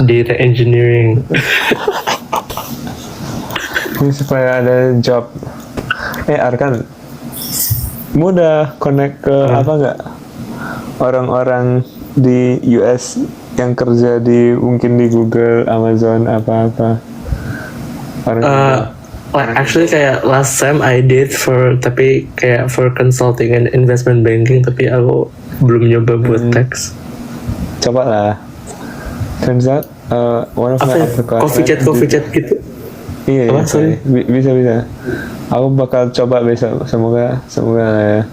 data engineering. Ini supaya ada job. Arkan, mudah connect ke apa nggak? Orang-orang di US yang kerja di mungkin di Google, Amazon, apa-apa. Actually kayak last time I did tapi kayak for consulting and investment banking, tapi aku belum nyoba buat tax. Coba lah. Turns out one of my coffee chat gitu. Iya, bisa. Aku bakal coba besok. Semoga lah ya.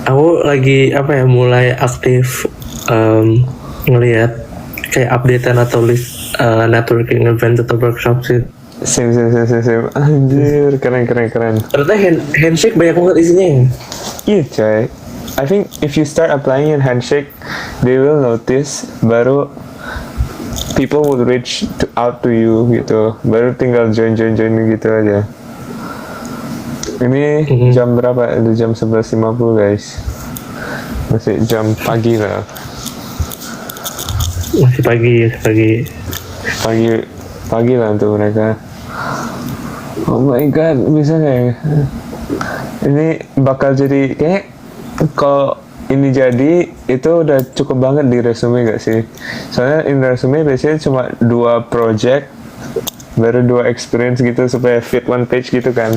Aku lagi mulai aktif ngelihat kayak updatean atau list networking event atau workshop sih. Same. Anjir, keren. Ternyata handshake banyak banget isinya. Iya, coy. I think if you start applying in handshake, they will notice. Baru people would reach out to you gitu. Baru tinggal join gitu aja. Ini jam berapa? Itu jam 11.50 guys. Masih jam pagi lah. Masih pagi lah untuk mereka. Oh my god, bisa nggak ya? Ini bakal jadi kayak kalau ini jadi itu udah cukup banget di resume gak sih? Soalnya in resume biasanya cuma 2 project baru 2 experience gitu supaya fit one page gitu kan.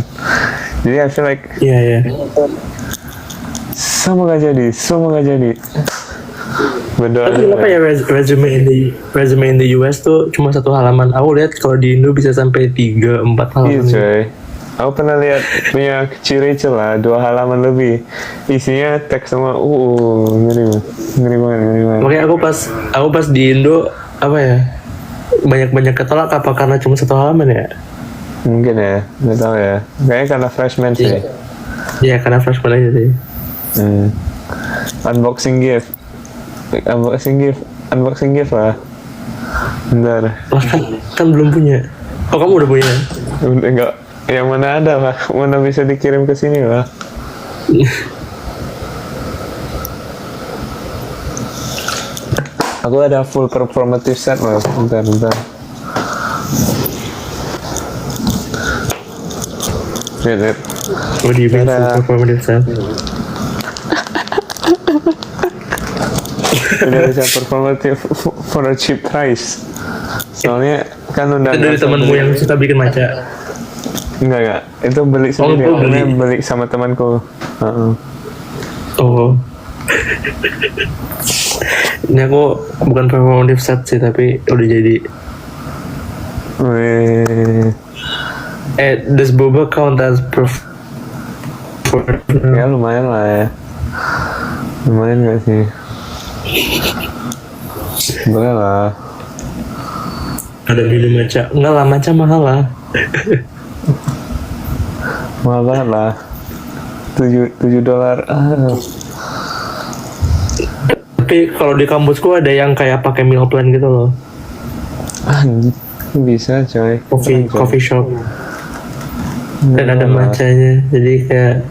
Jadi I feel like semoga jadi. Berdoa. Tapi kenapa ya resume in the US tuh cuma 1 halaman? Aku lihat kalau di Indo bisa sampai 3-4 halaman. Iya coy. Aku pernah lihat punya Rachel lah 2 halaman lebih. Isinya teks semua. Ngeri banget. Makanya aku pas di Indo banyak ketolak apa karena cuma 1 halaman ya? Mungkin ya, nggak tahu ya. Kayaknya karena freshman sih. Iya, karena freshman aja sih. Unboxing gift lah. Bentar. Kan belum punya. Oh, kamu udah punya? Enggak. Yang mana ada lah. Mana bisa dikirim ke sini lah. Aku ada full performative set loh. Bentar. Lihat. Oh, di full performative set. Udah bisa performative for a cheap price. Soalnya kan udah dari temanmu yang suka bikin maca. Enggak. Itu beli sendiri. Beli sama temanku. Oh. Ini aku bukan performative set sih, tapi udah jadi. Does boba count as Ya lumayan lah ya. Lumayan gak sih? Boleh lah. Ada beli maca. Enggak lah, maca mahal lah. Mahal banget lah. $7. Tapi kalau di kampusku ada yang kayak pakai meal plan gitu loh. Bisa coy. Coffee shop. Dan ada macanya. Jadi kayak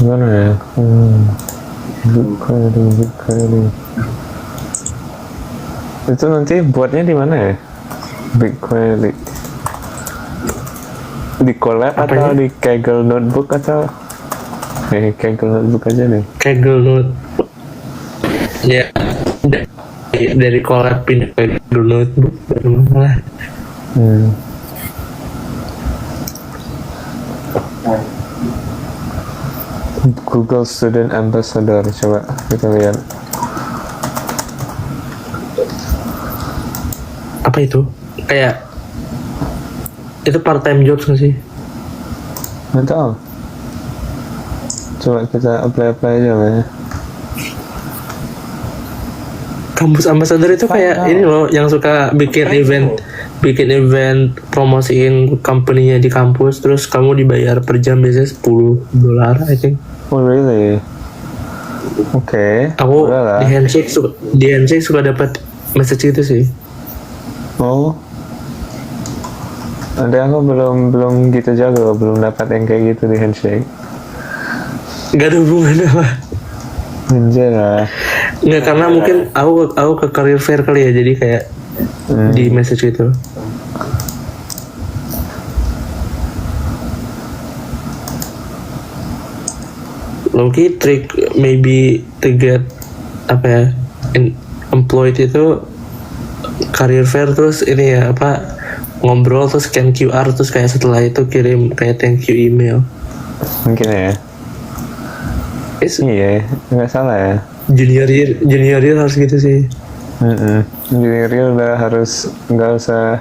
gimana ya? Bitcoin. Itu nanti buatnya di mana ya? Bitcoin di collab atau di Kaggle Notebook atau Kaggle Notebook aja deh. Kaggle Notebook. Ya. Dari collab pindah ke Kaggle Notebook malah. Google Student Ambassador, coba kita lihat. Apa itu? Kayak itu part time jobs nggak sih? Nggak tahu. Coba kita apply aja lah ya. Kampus ambassador itu kayak ini loh yang suka bikin event promosiin company-nya di kampus, terus kamu dibayar per jam biasanya $10 I think. Oh really? Oke. Aku di handshake suka dapat message itu sih. Oh. Ada aku belum gitu jago, belum dapat yang kayak gitu di handshake. Gak ada hubungan apa? Anjir lah. Nggak, karena mungkin aku ke career fair kali ya, jadi kayak di message itu. Loki trick maybe to get apa ya, employed itu career fair, terus ini ya apa, ngobrol terus scan QR, terus kayak setelah itu kirim kayak thank you email. Mungkin ya. Iya, nggak salah ya. Junior year harus gitu sih. Junior year udah harus nggak usah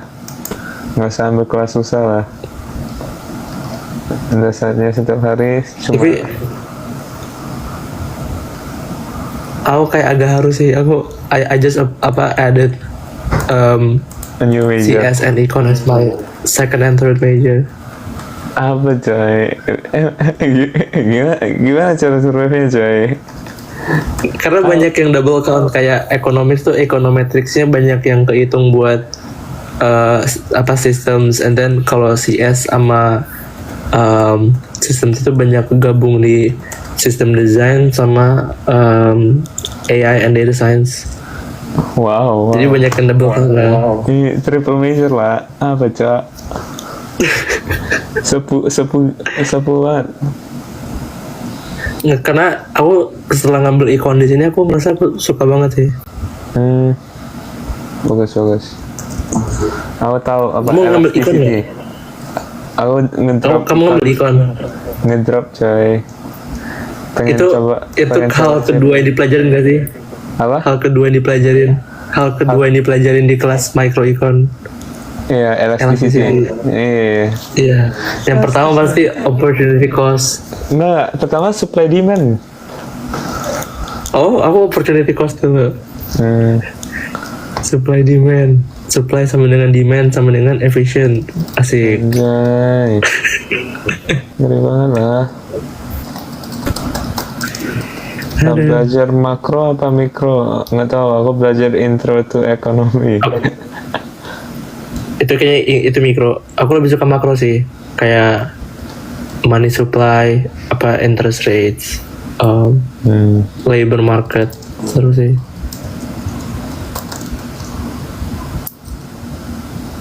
ambil kelas susah lah. Udah saatnya setiap hari cuma. Tapi aku kayak agak harus sih. I just added A new major. CS and Econ as my second and third major. Apa coy? Gimana cara surveinya coy? Karena banyak yang double count, kayak economics tuh econometricsnya banyak yang kehitung buat apa systems, and then kalau CS sama systems itu banyak gabung di system design sama AI and data science. Wow. Jadi banyak yang double count lah. Ini triple major lah. Apa cok? Sepuan. Ya, karena aku setelah ngambil econ di sini aku merasa aku suka banget sih. Bagus. Aku tahu apa. Kamu ngambil econ ya? Aku ngedrop. Kamu ngambil econ? Ngedrop coy. Pengen Itu coba. hal kedua yang dipelajarin gak sih? Apa? Hal kedua yang dipelajarin di kelas microecon. Iya, elasticity. Iya. Yang pertama pasti opportunity cost. Enggak, pertama supply demand. Oh, aku opportunity cost dulu. Supply demand. Supply sama dengan demand sama dengan efficient. Asik. Anjay. Ngeri banget lah. Kita belajar makro apa mikro? Nggak tahu, aku belajar intro to economy. Itu kayaknya itu mikro. Aku lebih suka makro sih. Kayak money supply, apa interest rates, labor market, seru sih.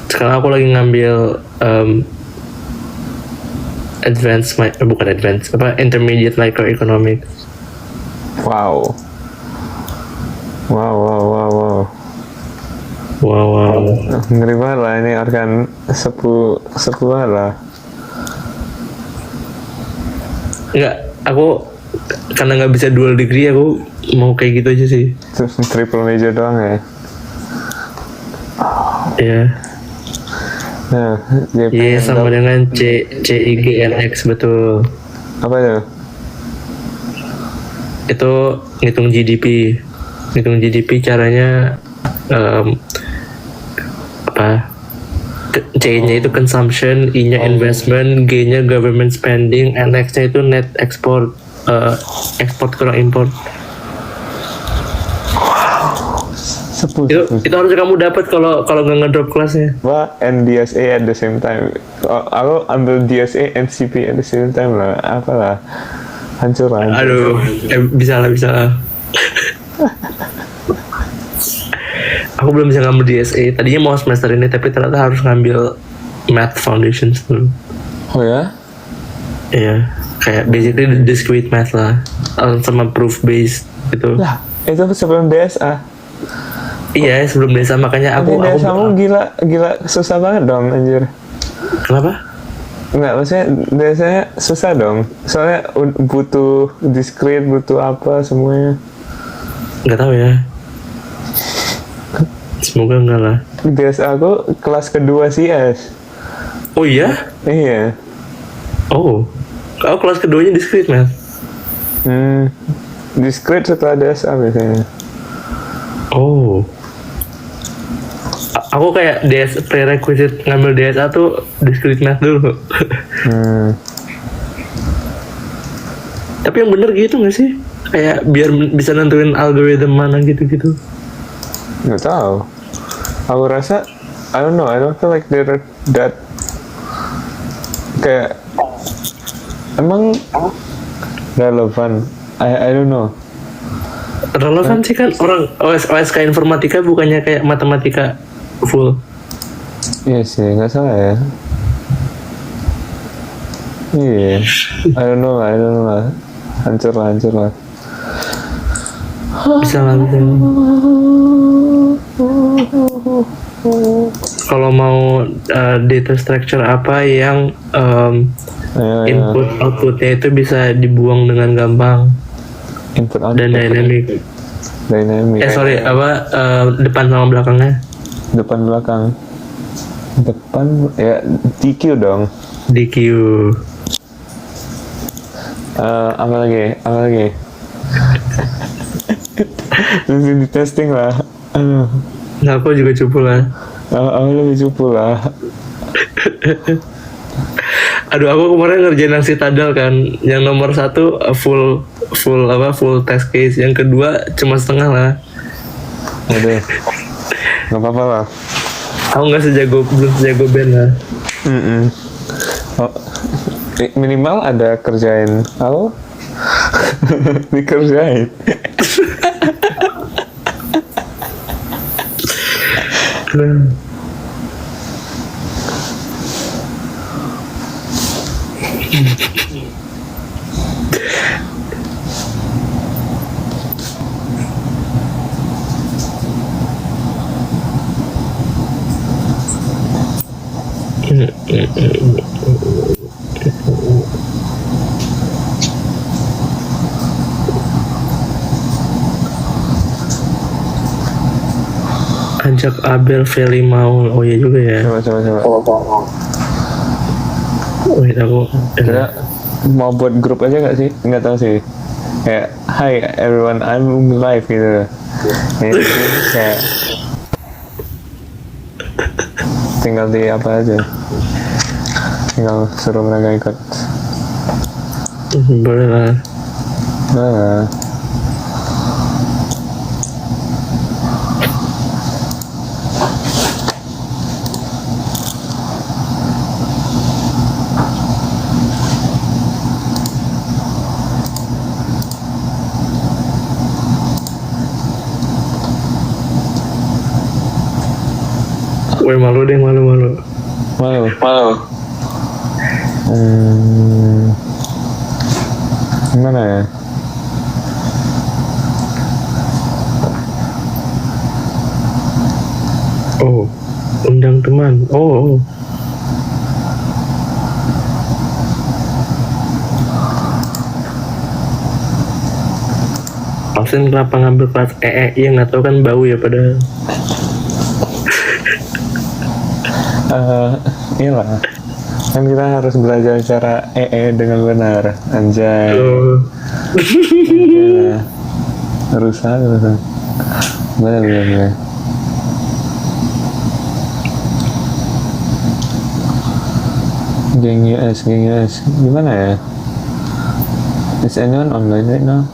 Sekarang aku lagi ngambil intermediate microeconomics. Wow. Ngeri banget lah ini organ sepuh lah. Enggak, aku karena nggak bisa dual degree, aku mau kayak gitu aja sih. Triple major doang ya. Iya. Nah, Iya, sama dengan CIGNX, betul. Apa itu? Itu ngitung GDP. Ngitung GDP caranya C-nya itu consumption, I-nya investment, G-nya government spending, NX-nya itu net export, export kurang import. Itu harus kamu dapat kalau nggak ngedrop kelasnya. Wah, and DSA at the same time. Aku ambil DSA and CP at the same time lah. Apalah, hancur. Aduh, bisa lah. Aku belum bisa ngambil DSA. Tadinya mau semester ini, tapi ternyata harus ngambil Math Foundations dulu. Oh ya? Iya, kayak basically discrete math lah, sama proof based gitu. Lah, itu sebelum DSA. Iya, sebelum DSA, makanya aku kamu gila susah banget dong anjir. Kenapa? Enggak, maksudnya DSA susah dong. Soalnya butuh discrete, butuh apa semuanya. Enggak tahu ya. Semoga enggak lah. DSA aku kelas kedua CS. Oh iya? Iya. Oh, aku kelas keduanya discrete math. Discrete setelah DSA biasanya. Oh. Aku kayak prerequisite ngambil DSA tuh discrete math dulu. Tapi yang bener gitu nggak sih? Kayak biar bisa nentuin algoritma mana gitu-gitu. Nggak tahu. Aku rasa, I don't know. I don't feel like they're that kayak emang relevan. I don't know. Relevan sih kan, orang OSK informatika bukannya kayak matematika full. Iya sih, nggak salah ya. Iya, I don't know lah. Hancur lah. Bisa lah, bisa. Kalau mau data structure apa yang input outputnya itu bisa dibuang dengan gampang Input output dan dynamic. Sorry, Depan sama belakangnya. depan ya DQ dong. DQ. Apa lagi terus di testing lah. Nah, aku juga cupu lah. Lebih cupu lah. Aduh, aku kemarin ngerjain yang Citadel kan. Yang nomor 1 full test case. Yang kedua cuma setengah lah. Udah, nggak apa-apa lah. Aku belum sejago Ben lah. Minimal ada kerjain. Dikerjain. Ajak Abel Feli mau. Oh iya juga ya. Coba. Wait, aku Kita mau buat grup aja nggak sih? Nggak tahu sih. Kayak hi everyone, I'm live gitu. Ini kayak tinggal di apa aja. Tinggal suruh mereka ikut. boleh lah. Nah, Woi, malu deh, malu. malu. Gimana ya? Oh, undang teman. Oh. Austin kenapa ngambil kelas EE? Iya, nggak tahu kan, bau ya padahal. Iyalah. Kan kita harus belajar cara EE dengan benar. Anjay. Iya. Rusak. Benar. Geng US. Gimana ya? Is anyone online right now?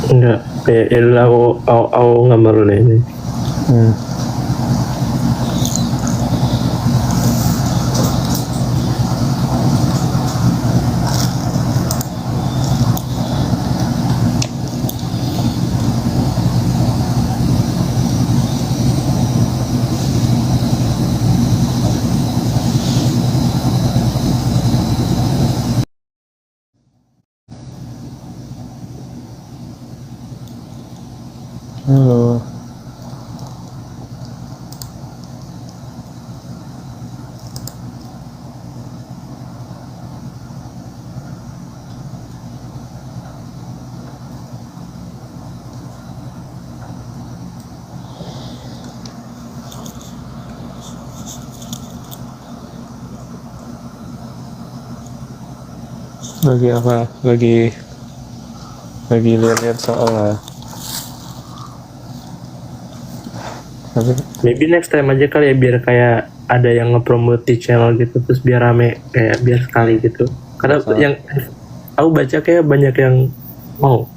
Enggak, ya aku nggak baru deh ini. Halo. Lagi apa? Lagi lihat-lihat soal lah. Maybe next time aja kali ya, biar kayak ada yang nge-promote di channel gitu, terus biar rame, kayak biar sekali gitu. Karena yang aku baca kayak banyak yang mau.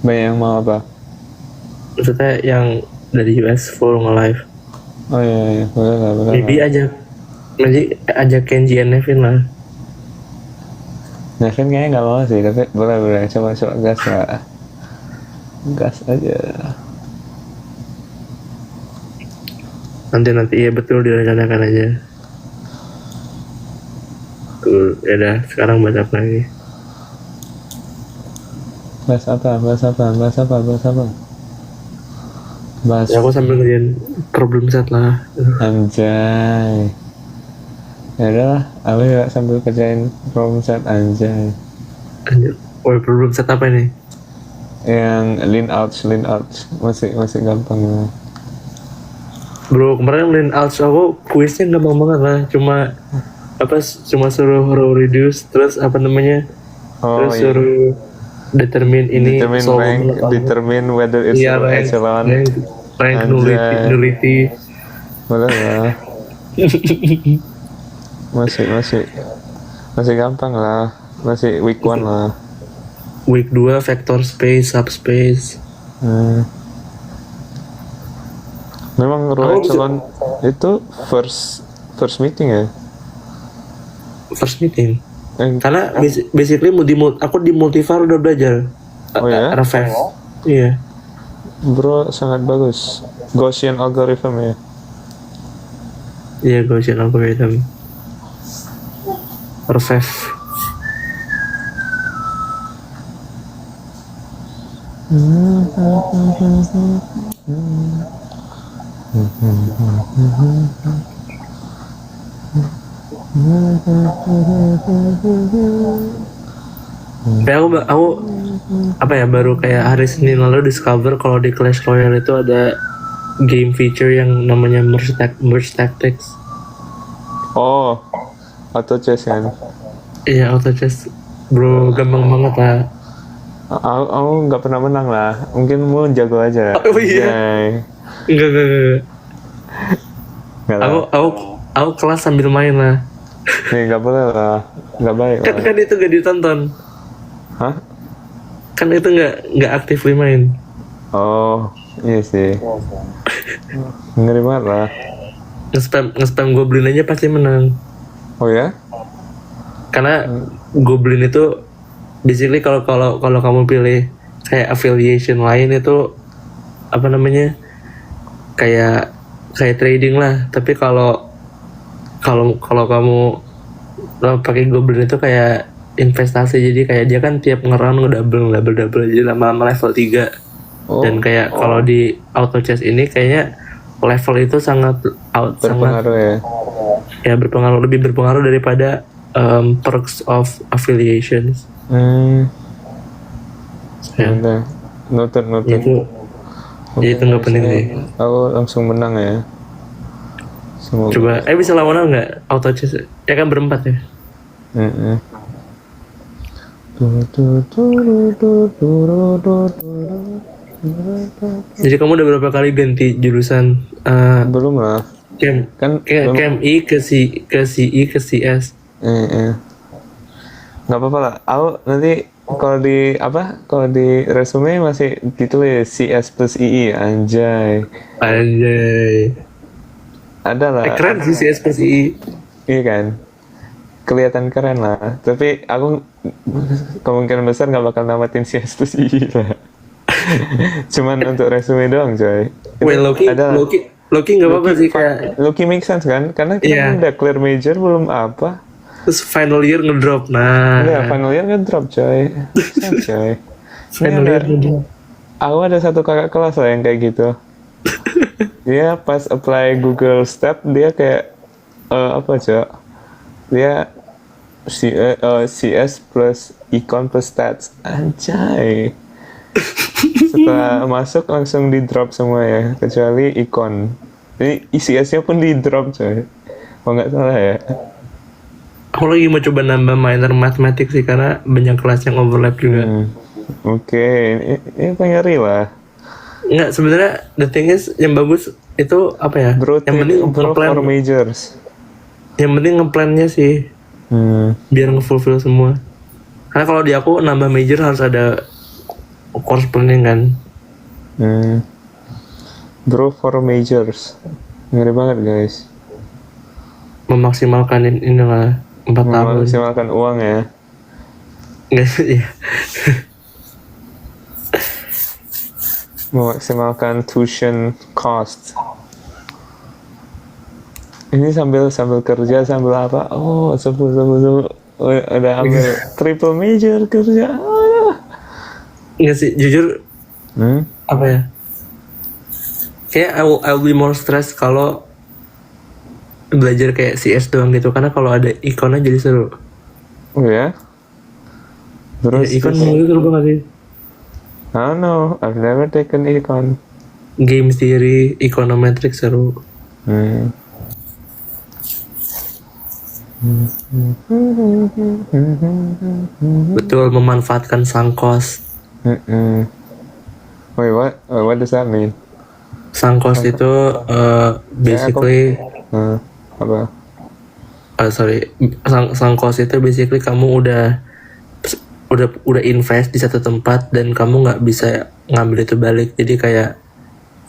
Banyak yang mau apa? Maksudnya yang dari US full nge-live. Oh iya, boleh lah. Maybe ajak Nanti ajak Kenji and Nevin lah. Nevin kayaknya nggak mau sih, tapi boleh coba gas lah. Gas aja. Nanti iya betul direncanakan aja. Tuh, ya udah sekarang bahas apa lagi? Bahas apa? Bahas Ya aku sambil ngerjain problem set lah. anjay. Ya udahlah, aku juga sambil kerjain problem set anjay. Anjir. Oh, problem set apa ini? Yang lean out masih gampang lah. Bro, kemarin main Alts aku kuisnya gampang banget lah. Cuma suruh row reduce, terus apa namanya? Oh Terus iya. suruh determine ini Determine rank, solvable apa. determine whether it's Iya, an rank echelon. nullity, nullity. Boleh lah. masih gampang lah. Masih week 1 lah. Week 2 vector space, subspace. Memang row Aku echelon itu first meeting ya? First meeting. Eh, Karena basically aku di multivar udah belajar. Oh ya? RFF. Iya. Bro sangat bagus. Gaussian algorithm ya. Iya, Gaussian algorithm. RFF. Tapi aku apa ya, baru kayak hari Senin lalu discover kalau di Clash Royale itu ada game feature yang namanya merge tactics. Oh, auto chess kan? Iya, auto chess. Bro, gampang banget lah. Aku nggak pernah menang lah. Mungkin mau jago aja. Oh iya. Jai. Enggak. Nggak lah. Aku kelas sambil main lah. Nih nggak boleh lah. Nggak baik lah. Kan itu gak ditonton. Hah? Kan itu nggak aktif main. Oh, iya sih. Ngeri banget lah. Nge-spam goblin aja pasti menang. Oh ya? Karena goblin itu basically kalau kamu pilih kayak affiliation lain itu apa namanya? Kayak trading lah, tapi kalau kamu pakai goblin itu kayak investasi, jadi kayak dia kan tiap ngerang double jadi lama-lama level 3. Oh. Dan kayak kalau di auto chess ini kayaknya level itu sangat Berpengaruh ya. berpengaruh, lebih berpengaruh daripada perks of affiliations. Ya, Udah. Noted. itu nggak penting sih. Aku langsung menang ya. Semoga. Coba, bisa lawan aku nggak auto chess? Ya kan berempat ya. Jadi kamu udah berapa kali ganti jurusan? Belum lah. Kan belum. KMI ke CI ke CS. Nggak apa-apa lah. Aku nanti kalau di resume masih ditulis CS plus II anjay. Ada lah. Keren sih CS plus II. Iya kan. Kelihatan keren lah. Tapi aku kemungkinan besar nggak bakal namatin CS plus II lah. Cuman untuk resume doang coy. Well, Loki nggak apa-apa sih kayak. Loki make sense kan? Karena kita udah clear major belum apa. Terus final year ngedrop. Iya, final year kan drop coy. Coy. Final year ngedrop. Aku ada satu kakak kelas lah yang kayak gitu. Dia pas apply Google Step dia kayak apa coy? Dia CS plus Econ plus Stats. Anjay. Setelah masuk langsung di drop semua ya, kecuali Econ. Jadi CS-nya pun di drop coy. Kalau nggak salah ya. Aku lagi mau coba nambah minor matematik sih karena banyak kelas yang overlap juga. Oke. Ini pengeri lah. Nggak, sebenarnya the thing is yang bagus itu apa ya? Yang penting for majors. Yang penting ngeplannya sih. Biar nge-fulfill semua. Karena kalau di aku nambah major harus ada course planning kan. Bro for majors. Ngeri banget guys. memaksimalkan inilah 4 tahun. Memaksimalkan uang ya. Nggak sih, ya. Memaksimalkan tuition cost. Ini sambil kerja sambil apa? Oh, sebut. Udah ambil triple major kerja. Nggak sih, jujur apa ya? Kayak I'll be more stressed kalau belajar kayak CS doang gitu, karena kalau ada ikonnya jadi seru. Oh ya? Terus Ya, ikon itu seru banget sih. I don't know, I've never taken econ. Game theory, econometrics seru. Betul, memanfaatkan sang cost. Wait, what does that mean? Sang cost itu basically Apa? Sang cost itu basically kamu udah invest di satu tempat dan kamu nggak bisa ngambil itu balik, jadi kayak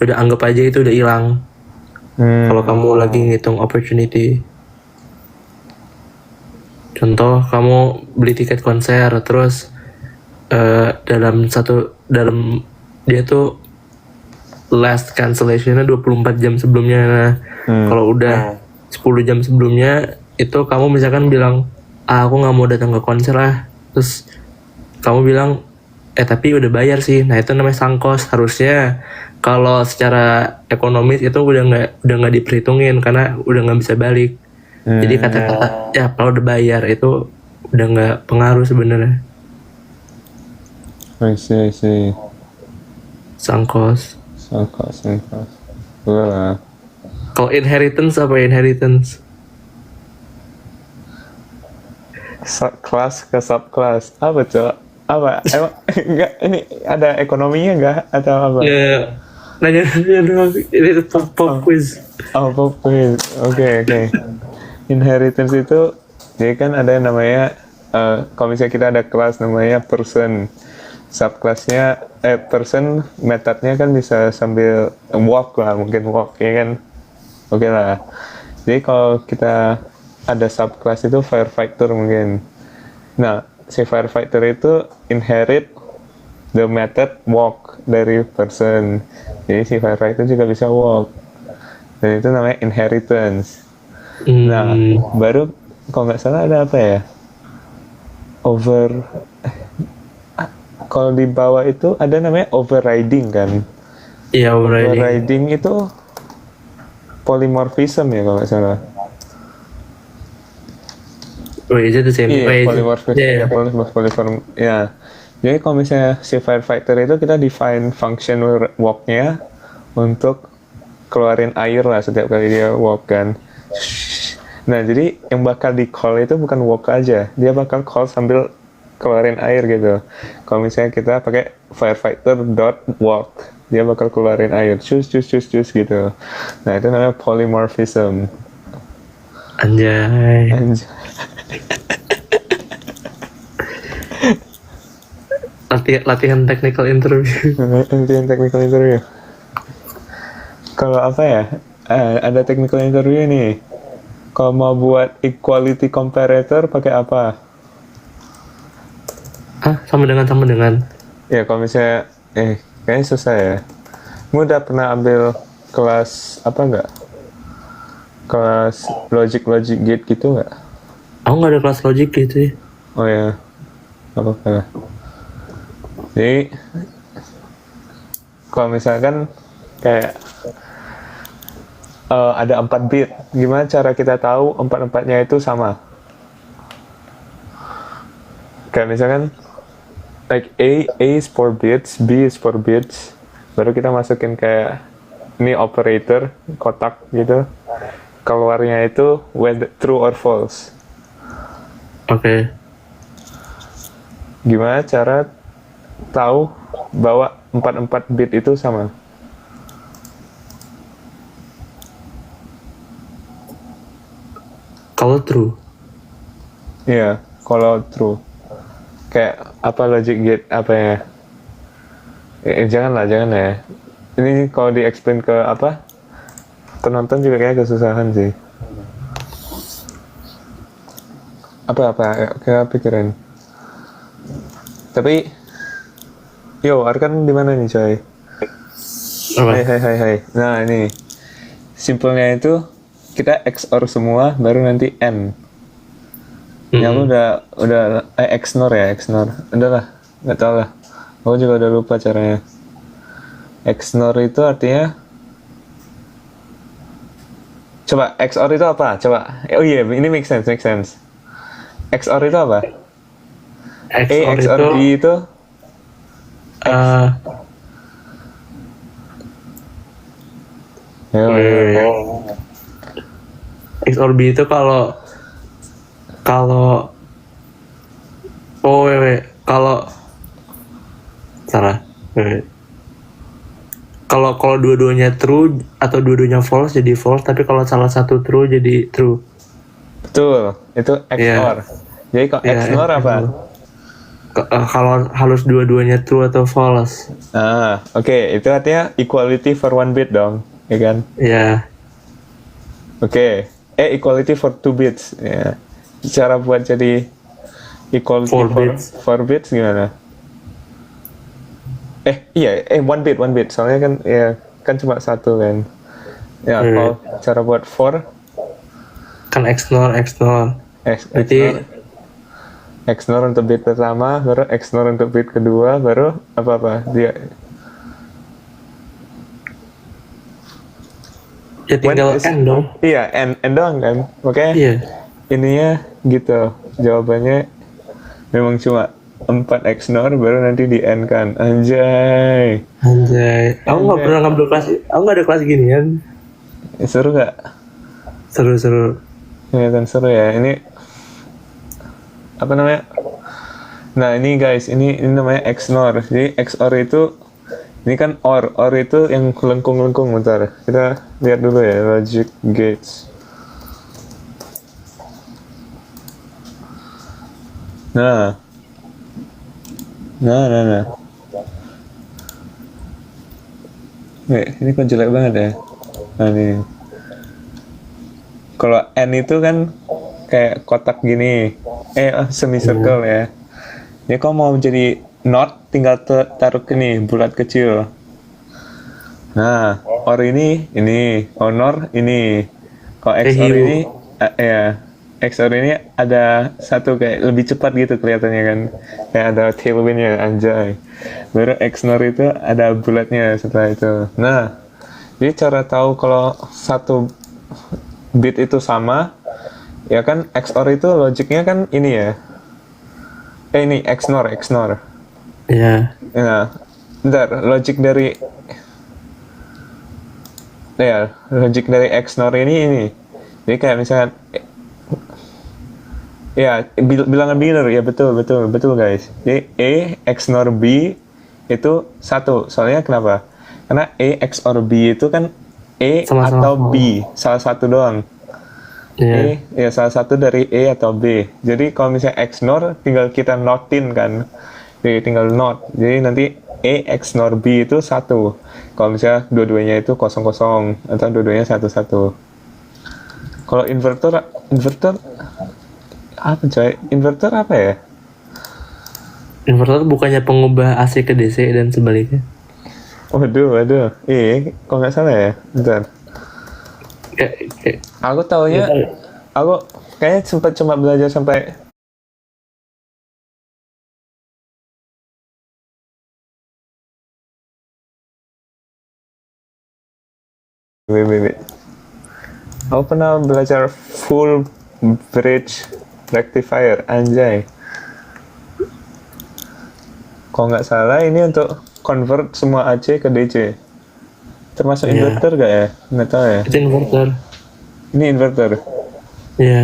udah anggap aja itu udah hilang. Kalau kamu lagi ngitung opportunity, contoh kamu beli tiket konser terus dalam dia tuh last cancellationnya 24 jam sebelumnya. Nah, kalau udah 10 jam sebelumnya itu kamu misalkan bilang, aku nggak mau datang ke konser lah, terus kamu bilang tapi udah bayar sih. Nah, itu namanya sunk cost. Harusnya kalau secara ekonomis itu udah nggak diperhitungin karena udah nggak bisa balik. Jadi kata-kata ya kalau udah bayar itu udah nggak pengaruh sebenarnya. I see. Sunk cost. Lah. Kalau inheritance apa inheritance? Kelas ke subkelas. Apa coba? Apa? Emang enggak, ini ada ekonominya enggak atau apa? Ya, nanya doang. Ini pop quiz. Oh, pop quiz. Oke. Inheritance itu jadi kan ada yang namanya kalau misalnya kita ada kelas namanya person, subkelasnya person, metodenya kan bisa sambil walk lah, mungkin walk ya kan. Oke lah. Jadi kalau kita ada subkelas itu firefighter mungkin. Nah, si firefighter itu inherit the method walk dari person. Jadi si firefighter juga bisa walk. Dan itu namanya inheritance. Nah, baru kalau nggak salah ada apa ya? Kalau di bawah itu ada namanya overriding kan? Iya, Overriding itu polymorphism ya kalau nggak salah. Oh, itu the same. Iya, polymorphism. Ya. Jadi kalau misalnya si firefighter itu kita define function walk-nya untuk keluarin air lah setiap kali dia walk kan. Nah, jadi yang bakal di call itu bukan walk aja, dia bakal call sambil keluarin air gitu. Kalau misalnya kita pakai firefighter.walk, dia bakal keluarin air, cus gitu. Nah, itu namanya polymorphism. Anjay. Latihan technical interview. Kalau apa ya? Ada technical interview nih. Kalau mau buat equality comparator pakai apa? Sama dengan. Ya kalau misalnya, kayaknya susah ya. Kamu udah pernah ambil kelas apa nggak? Kelas logic gate gitu nggak? Aku nggak ada kelas logic gitu ya. Oh ya, apa-apa. Jadi, kalau misalkan kayak ada 4 bit, gimana cara kita tahu 4-4-nya itu sama? Kayak misalkan like A is 4 bits, B is 4 bits, baru kita masukin kayak ini operator kotak gitu, keluarnya itu whether true or false. Oke. Gimana cara tahu bahwa 4 bit itu sama? Kalau true. Iya, kalau true. Kayak apa logic gate apa ya? Jangan ya. Ini kalau di-explain ke apa? Penonton juga kayak kesusahan sih. Apa kepikiran. Tapi Arkan di mana nih coy? Apa? Hai. Nah ini simpelnya itu kita XOR semua baru nanti N. Ya aku udah XNOR ya XNOR. Udah lah, nggak tahu lah. Aku juga udah lupa caranya. XNOR itu artinya coba XOR itu apa? Coba. Oh iya, ini make sense. XOR itu apa? XOR XOR itu B itu eh, XOR B itu kalau kalau salah. Kalau dua-duanya true atau dua-duanya false jadi false, tapi kalau salah satu true jadi true. betul, itu XOR. Jadi kalau Iya, XNOR apa? Kalau harus dua-duanya true atau false. Oke, itu artinya equality for one bit dong, ya kan? Ya, Oke, equality for 2 bits. Ya. Cara buat jadi equality Four for bits. 4 bits gimana? One bit. Soalnya kan kan cuma satu kan. Ya, kalau cara buat 4 kan XNOR. Berarti XNOR untuk bit pertama, baru XNOR untuk bit kedua, baru apa dia ya tinggal N dong. Iya, N doang kan. Makanya Iya. ininya gitu. Jawabannya memang cuma 4 XNOR baru nanti di N kan. Anjay. Aku nggak pernah ngambil kelas. Aku nggak ada kelas ginian. Seru gak? Seru. Kelihatan seru ya. Ini apa namanya? Nah ini guys, ini namanya XNOR. Jadi XOR itu ini kan OR itu yang lengkung. Bentar, kita lihat dulu ya logic gates. Nah. Ini kok jelek banget ya. Nah nih. Kalau N itu kan kayak kotak gini, semicircle ya. Ini kalau mau jadi not, tinggal taruh ke nih bulat kecil. Nah, OR ini, honor ini. Kalau XOR ini, XOR ini ada satu kayak lebih cepat gitu kelihatannya kan, kayak ada tailwindnya, anjay. Baru XNOR itu ada bulatnya setelah itu. Nah, jadi cara tahu kalau satu bit itu sama, ya kan XOR itu logiknya kan ini ya. Ini XNOR. Iya. Nah, bentar, logik dari XNOR ini. Jadi kayak misalkan bilangan biner ya, betul guys. Jadi A XNOR B itu 1. Soalnya kenapa? Karena A XOR B itu kan A Sama-sama. atau B, salah satu doang. Iya. Salah satu dari A atau B. Jadi kalau misalnya XNOR tinggal kita notin kan. Jadi tinggal not. Jadi nanti A XNOR B itu 1. Kalau misalnya dua-duanya itu 0 atau dua-duanya 1. Kalau inverter apa coy? Inverter apa ya? Inverter bukannya pengubah AC ke DC dan sebaliknya. Waduh. Kok nggak salah ya? Bentar. Aku taunya, aku kayaknya sempat cuma belajar sampai Aku pernah belajar full bridge rectifier, anjay. Kalau nggak salah ini untuk convert semua AC ke DC. Termasuk inverter gak ya? Nggak tahu ya. Itu inverter. Ini inverter. Iya.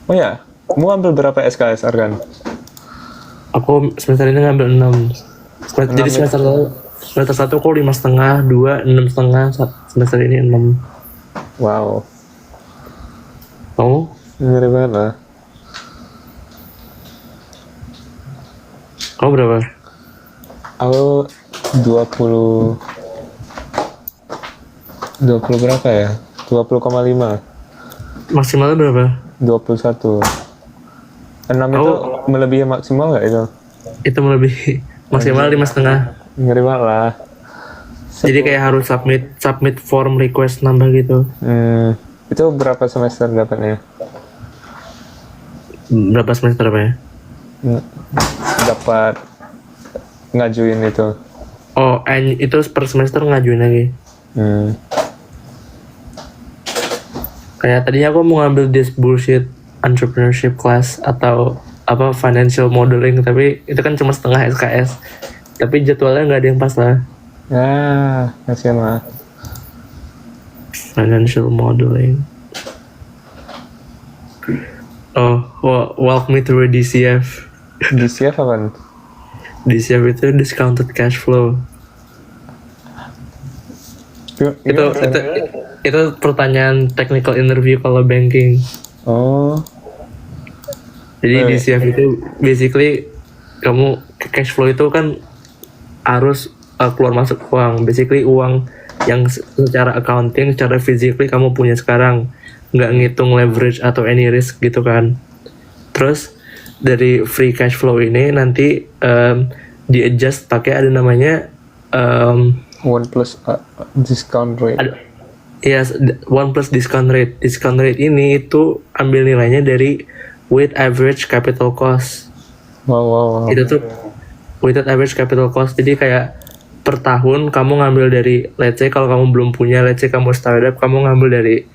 Oh ya, mau ambil berapa SKS Arkan? Aku semester ini ngambil 6. Jadi semester 1 aku 5,5, 2 6,5, semester ini 6. Wow. Kamu? Ngeri banget lah. Kamu berapa? Aku 20 berapa ya? 20,5. Maksimalnya berapa? 21. 6 itu melebihi maksimal nggak itu? Itu melebihi. Maksimal 5,5. Ngeri banget lah. Jadi kayak harus submit form request nambah gitu. Itu berapa semester dapatnya? Berapa semester apa ya? Dapat ngajuin itu. Oh, itu per semester ngajuin lagi. Kayak tadinya aku mau ngambil this bullshit entrepreneurship class atau apa financial modeling, tapi itu kan cuma setengah SKS. Tapi jadwalnya nggak ada yang pas lah. Ya, kasihan lah. Financial modeling. Oh, walk me through DCF. DCF apa? DCF itu discounted cash flow. Itu pertanyaan technical interview kalau banking. Oh. Jadi DCF itu basically kamu cash flow itu kan harus keluar masuk uang. Basically uang yang secara accounting, secara physically kamu punya sekarang, nggak ngitung leverage atau any risk gitu kan. Terus dari free cash flow ini nanti di adjust pakai ada namanya 1 plus discount rate. Yes, 1 plus discount rate. Discount rate ini itu ambil nilainya dari weighted average capital cost. Wow. Itu tuh weighted average capital cost. Jadi kayak per tahun kamu ngambil dari, let's say kalau kamu belum punya, let's say kamu startup, kamu ngambil dari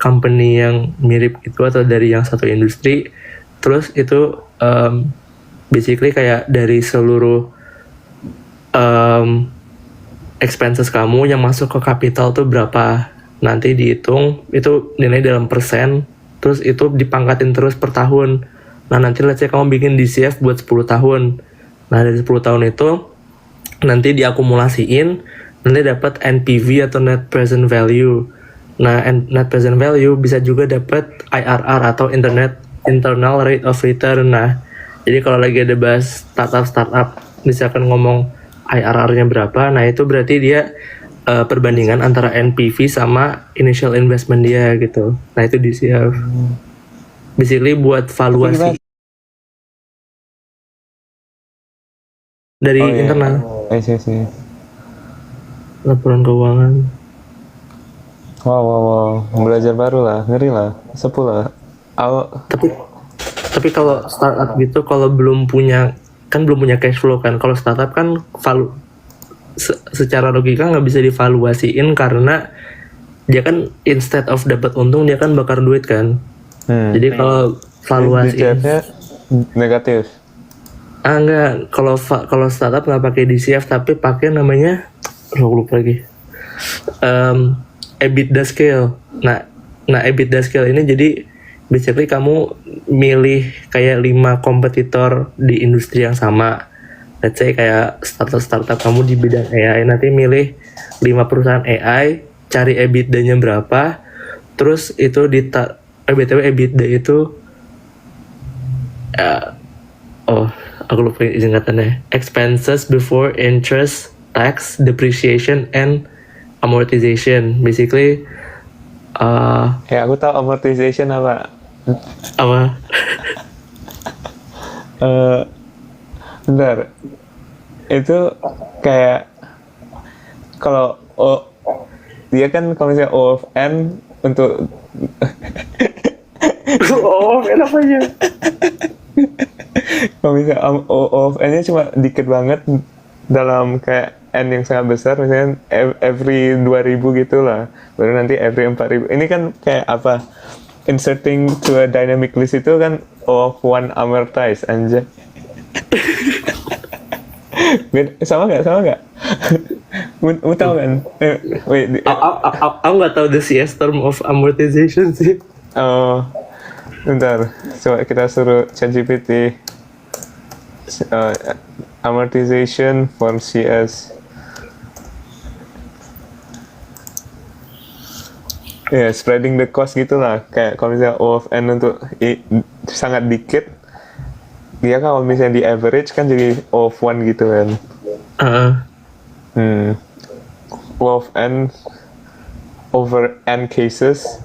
company yang mirip gitu atau dari yang satu industri. Terus itu basically kayak dari seluruh expenses kamu yang masuk ke capital tuh berapa, nanti dihitung itu nilai dalam persen, terus itu dipangkatin terus per tahun. Nah nanti let's say kamu bikin DCF buat 10 tahun. Nah dari 10 tahun itu nanti diakumulasiin, nanti dapat NPV atau net present value. Nah net present value bisa juga dapat IRR atau internal rate of return. Nah jadi kalau lagi ada bahas startup misalkan ngomong IRR-nya berapa, nah itu berarti dia perbandingan antara NPV sama initial investment dia gitu. Nah itu DCF. Basically buat valuasi dari internal. Iya. Laporan keuangan. Wow. Belajar baru lah, ngeri lah, sepuh lah. Tapi kalau startup gitu, kalau belum punya cash flow kan. Kalau startup kan secara logika nggak bisa divaluasiin karena dia kan instead of dapat untung dia kan bakar duit kan. Jadi kalau valuasi negatif. Enggak, kalau startup nggak pakai DCF tapi pakai namanya lupa lagi. EBITDA scale. Nah EBITDA scale ini jadi basically kamu milih kayak 5 kompetitor di industri yang sama. Let's say kayak startup kamu di bidang AI, nanti milih 5 perusahaan AI, cari EBITDA-nya berapa, terus itu BTW EBITDA itu aku lupa singkatannya. Expenses before interest, tax, depreciation, and amortization. Basically aku tahu amortization apa. Bentar. Itu kayak kalau dia kan kalau misalnya O of N untuk kenapa ya? Kalau misalnya O of N-nya cuma dikit banget dalam kayak N yang sangat besar, misalnya every 2000 gitu lah, baru nanti every 4000. Ini kan kayak apa, inserting to a dynamic list itu kan O of 1 amortize anjay. Sama nggak? Mau tahu kan? Aku nggak tahu the CS term of amortization sih. Oh, bentar, coba kita suruh ChatGPT. Amortization for CS. Ya, spreading the cost gitulah. Kayak kalau misalnya O of N untuk sangat dikit, dia kalau misalnya di average kan jadi O of 1 gitu kan. O of N, O over n cases,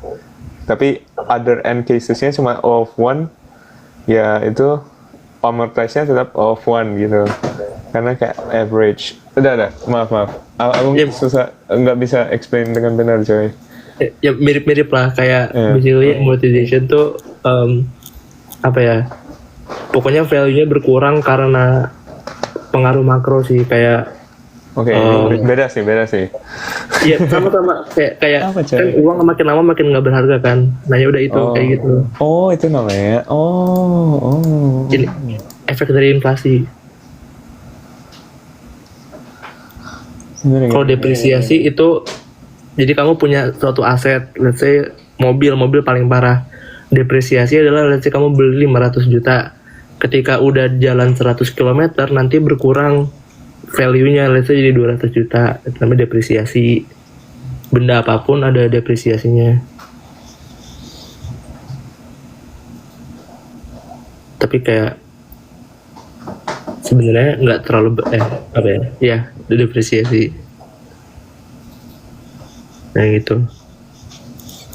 tapi other n casesnya cuma O of 1, ya itu amortize-nya tetap O of 1 gitu. Karena kayak average. Udah, maaf. Aku susah, nggak bisa explain dengan benar, coy. Ya mirip-mirip lah, kayak basically amortization tuh apa ya? Pokoknya value-nya berkurang karena pengaruh makro sih, kayak Oke, beda sih. iya sama kayak Apa, kan Cak? uang makin lama makin nggak berharga kan. Nah ya udah itu kayak gitu. Oh, itu namanya. Oh. Ini efek dari inflasi. Kalau depresiasi itu, jadi kamu punya suatu aset, let's say mobil paling parah. Depresiasi adalah let's say kamu beli 500 juta. Ketika udah jalan 100 km nanti berkurang value-nya, let's say jadi 200 juta. Itu namanya depresiasi. Benda apapun ada depresiasinya. Tapi kayak sebenarnya nggak terlalu apa ya? Ya, depresiasi. Nah gitu.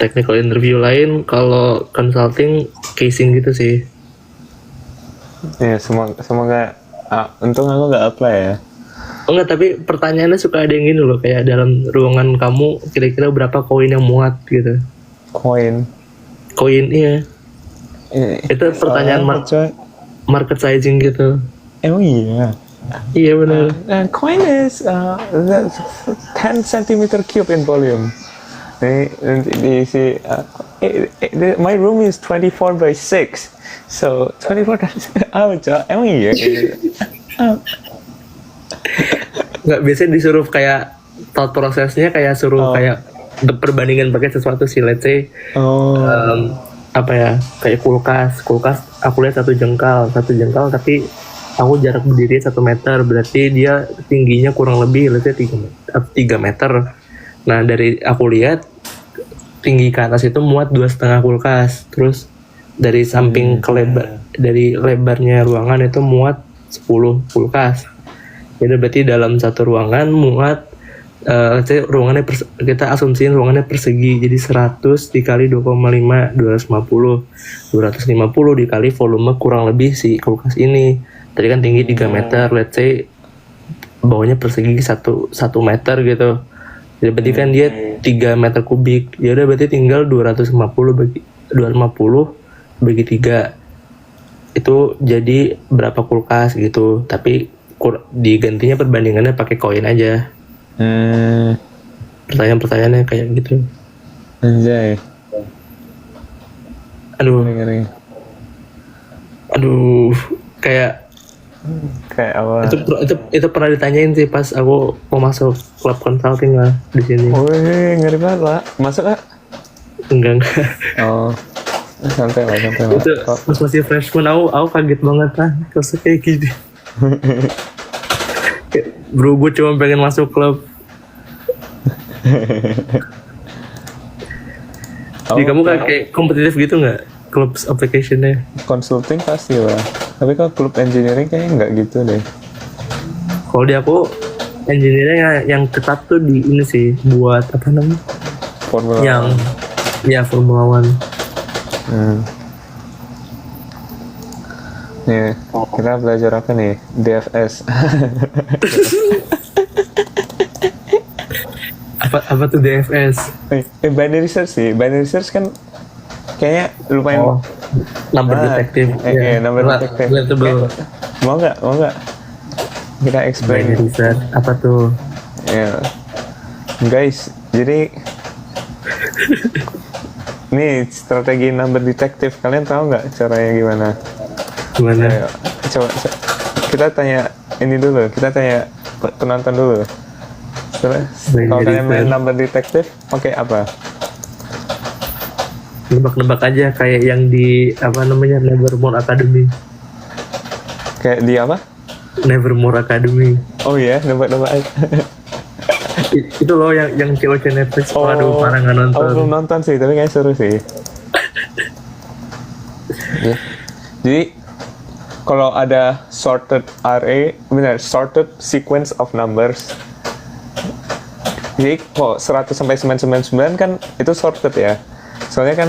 Technical interview lain kalau consulting casing gitu sih. Ya, semoga untung aku nggak apply ya. Oh enggak, tapi pertanyaannya suka ada yang gini loh, kayak dalam ruangan kamu kira-kira berapa koin yang muat gitu. Koin, Iya. Itu pertanyaan market sizing gitu. Emang iya. Iya benar. Coin is 10 centimeter cube in volume. Nanti diisi. My room is 24 by 6, so 24 times. Emang iya. Nggak, biasanya disuruh kayak thought prosesnya kayak suruh kayak perbandingan pakai sesuatu sih, let's say apa ya, kayak kulkas aku lihat satu jengkal tapi aku jarak berdiri 1 meter, berarti dia tingginya kurang lebih let's say 3 meter. Nah dari aku lihat tinggi ke atas itu muat 2,5 kulkas, terus dari samping ke lebar, dari lebarnya ruangan itu muat 10 kulkas. Jadi berarti dalam satu ruangan muat ruangannya kita asumsiin ruangannya persegi, jadi 100 dikali 2,5 250 dikali volume kurang lebih si kulkas ini. Tadi kan tinggi 3 meter, let's say bawahnya persegi 1 meter gitu. Jadi berarti kan dia 3 meter kubik. Ya udah berarti tinggal 250 bagi 3. Itu jadi berapa kulkas gitu. Tapi digantinya perbandingannya pakai koin aja. Pertanyaan-pertanyaannya kayak gitu. Anjay. Aduh, kayak apa? Itu pernah ditanyain sih pas aku mau masuk klub consulting lah di sini. Wih, ngeri banget lah. Masuk Kak? Enggak. Oh. Santai lah. Itu pas masih freshman aku kaget banget lah terus kayak gini. Bro, gue cuma pengen masuk klub. Jadi kamu kayak kompetitif gitu nggak? Klub application-nya? Consulting pasti lah. Tapi kalau klub engineering kayaknya nggak gitu deh. Kalau di aku engineering yang ketat tuh di ini sih, buat apa namanya? Formula Formula One. Nih, kita belajar apa nih? DFS. apa tuh DFS? Binary search sih. Binary search kan kayaknya lumayan. Number detective. Number detective. Mau nggak? Kita explain. Binary search apa tuh? Ya, guys. Jadi nih strategi number detective. Kalian tahu nggak caranya gimana? Gimana? Ayo, coba kita tanya ini dulu. Kita tanya penonton dulu. Kalau kalian main number detective, pakai apa? Nebak-nebak aja kayak yang di apa namanya Nevermore Academy. Kayak di apa? Nevermore Academy. Oh iya, nebak-nebak aja. Itu loh yang cewek Netflix. Waduh, parah nggak nonton. Oh, belum nonton sih, tapi kayaknya seru sih. Jadi kalau ada sorted sequence of numbers, Jadi kok 100 sampai 999 kan itu shortcut ya. Soalnya kan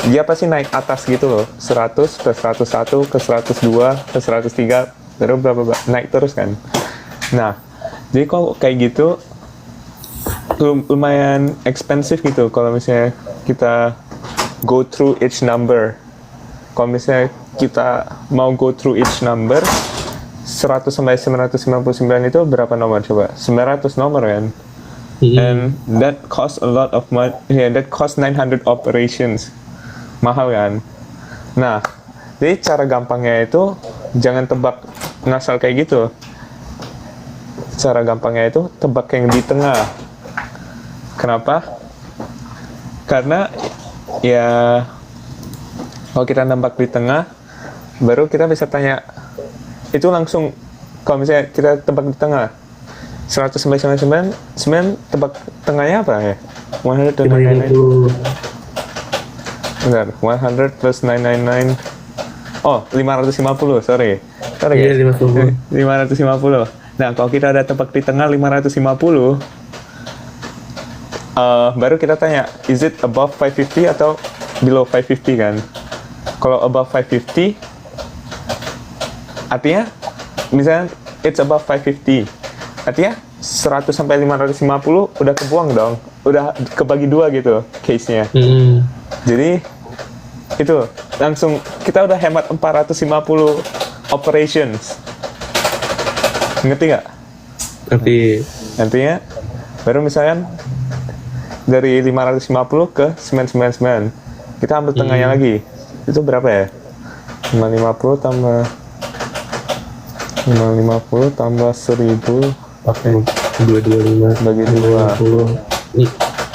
dia pasti naik atas gitu loh. 100 ke 101 ke 102 ke 103 baru berapa naik terus kan. Nah, jadi kok kayak gitu lumayan expensive gitu kalau misalnya kita go through each number. Kalau misalnya kita mau go through each number 100 sampai 999 itu berapa nomor coba? 900 nomor kan? And that cost a lot of money. Yeah, that cost 900 operations. Mahal kan? Nah, jadi cara gampangnya itu jangan tebak ngasal kayak gitu. Cara gampangnya itu tebak yang di tengah. Kenapa? Karena ya kalau kita nembak di tengah, baru kita bisa tanya itu langsung. Kalau misalnya kita tebak di tengah 100 sampai 99 tebak tengahnya apa ya? 100 dan 999. Bentar, 100 plus 999. Oh, 550, sorry Iya, guys. 550. 550. Nah, kalau kita ada tebak di tengah 550, baru kita tanya, is it above 550 atau below 550 kan? Kalau above 550, artinya misalnya it's above 550, artinya 100 sampai 550 udah kebuang dong, udah kebagi dua gitu case-nya. Jadi itu langsung kita udah hemat 450 operations. Ngerti nggak? Tapi Nantinya baru misalkan dari 550 ke 999 kita ambil tengahnya lagi, itu berapa ya? 550 tambah 1000 pakai 225 bagi 2 nih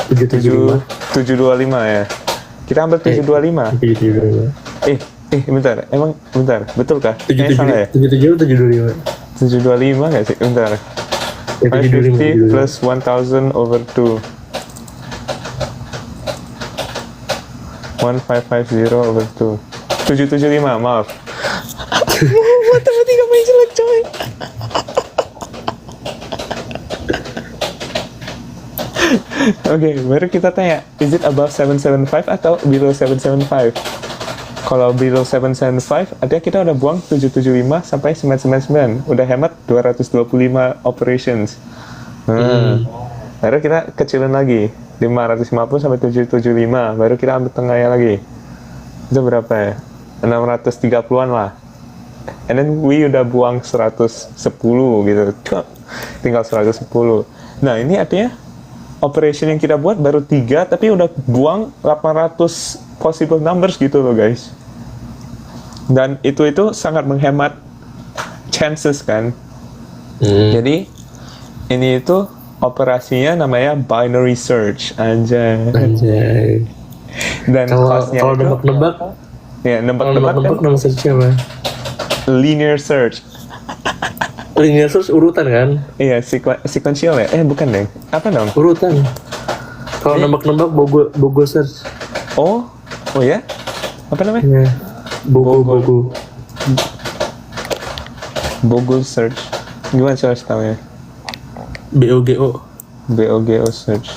775 725 ya. Kita ambil 725. 725 Bentar, emang bentar, betul kah? Kayaknya salah ya? 77 725 725 nggak sih? Bentar. 550 plus 1000 over 2. 1550 over 2. 775, maaf. Matematika main jelek coy. Oke, baru kita tanya, is it above 775 atau below 775? Kalau below 775, artinya kita udah buang 775 sampai 999. Udah hemat 225 operations. Baru kita kecilin lagi, 550 sampai 775. Baru kita ambil tengahnya lagi. Itu berapa ya? 630-an lah. And then we udah buang 110 gitu. Tinggal 110. Nah, ini artinya operation yang kita buat baru 3, tapi udah buang 800 possible numbers gitu loh guys. Dan itu sangat menghemat chances kan. Jadi ini itu operasinya namanya binary search anjay. Dan kalau nebak-nebak ya nebak-nebak kan nama search apa? linear search. Linear search urutan kan? Iya, sequential ya? Bukan deh. Apa dong? Urutan. Kalau nebak-nebak Bogo search. Oh ya? Apa namanya? Ya. Bogo. Bogo search. Gimana cara spellnya? BOGO. BOGO search.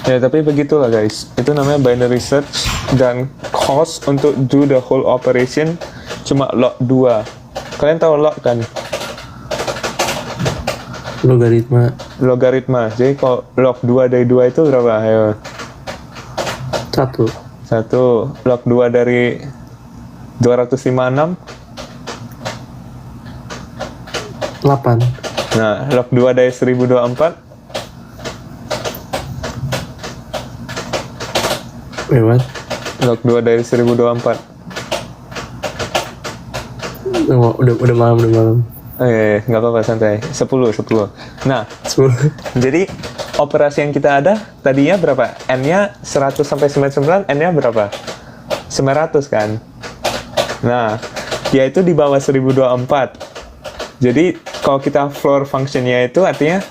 Ya, tapi begitulah guys. Itu namanya binary search dan cost untuk do the whole operation cuma log 2. Kalian tahu log kan? Logaritma. Jadi kalau log 2 dari 2 itu berapa? Ayo. 1. Log 2 dari 256. 8. Nah, log 2 dari 1024. Lewat. Log 2 dari 1024. Udah malam. Nggak apa-apa, santai. 10. Nah, 10. jadi operasi yang kita ada tadinya berapa? N-nya 100 sampai 99, N-nya berapa? 900 kan? Nah, dia itu di bawah 1024. Jadi, kalau kita floor function-nya itu artinya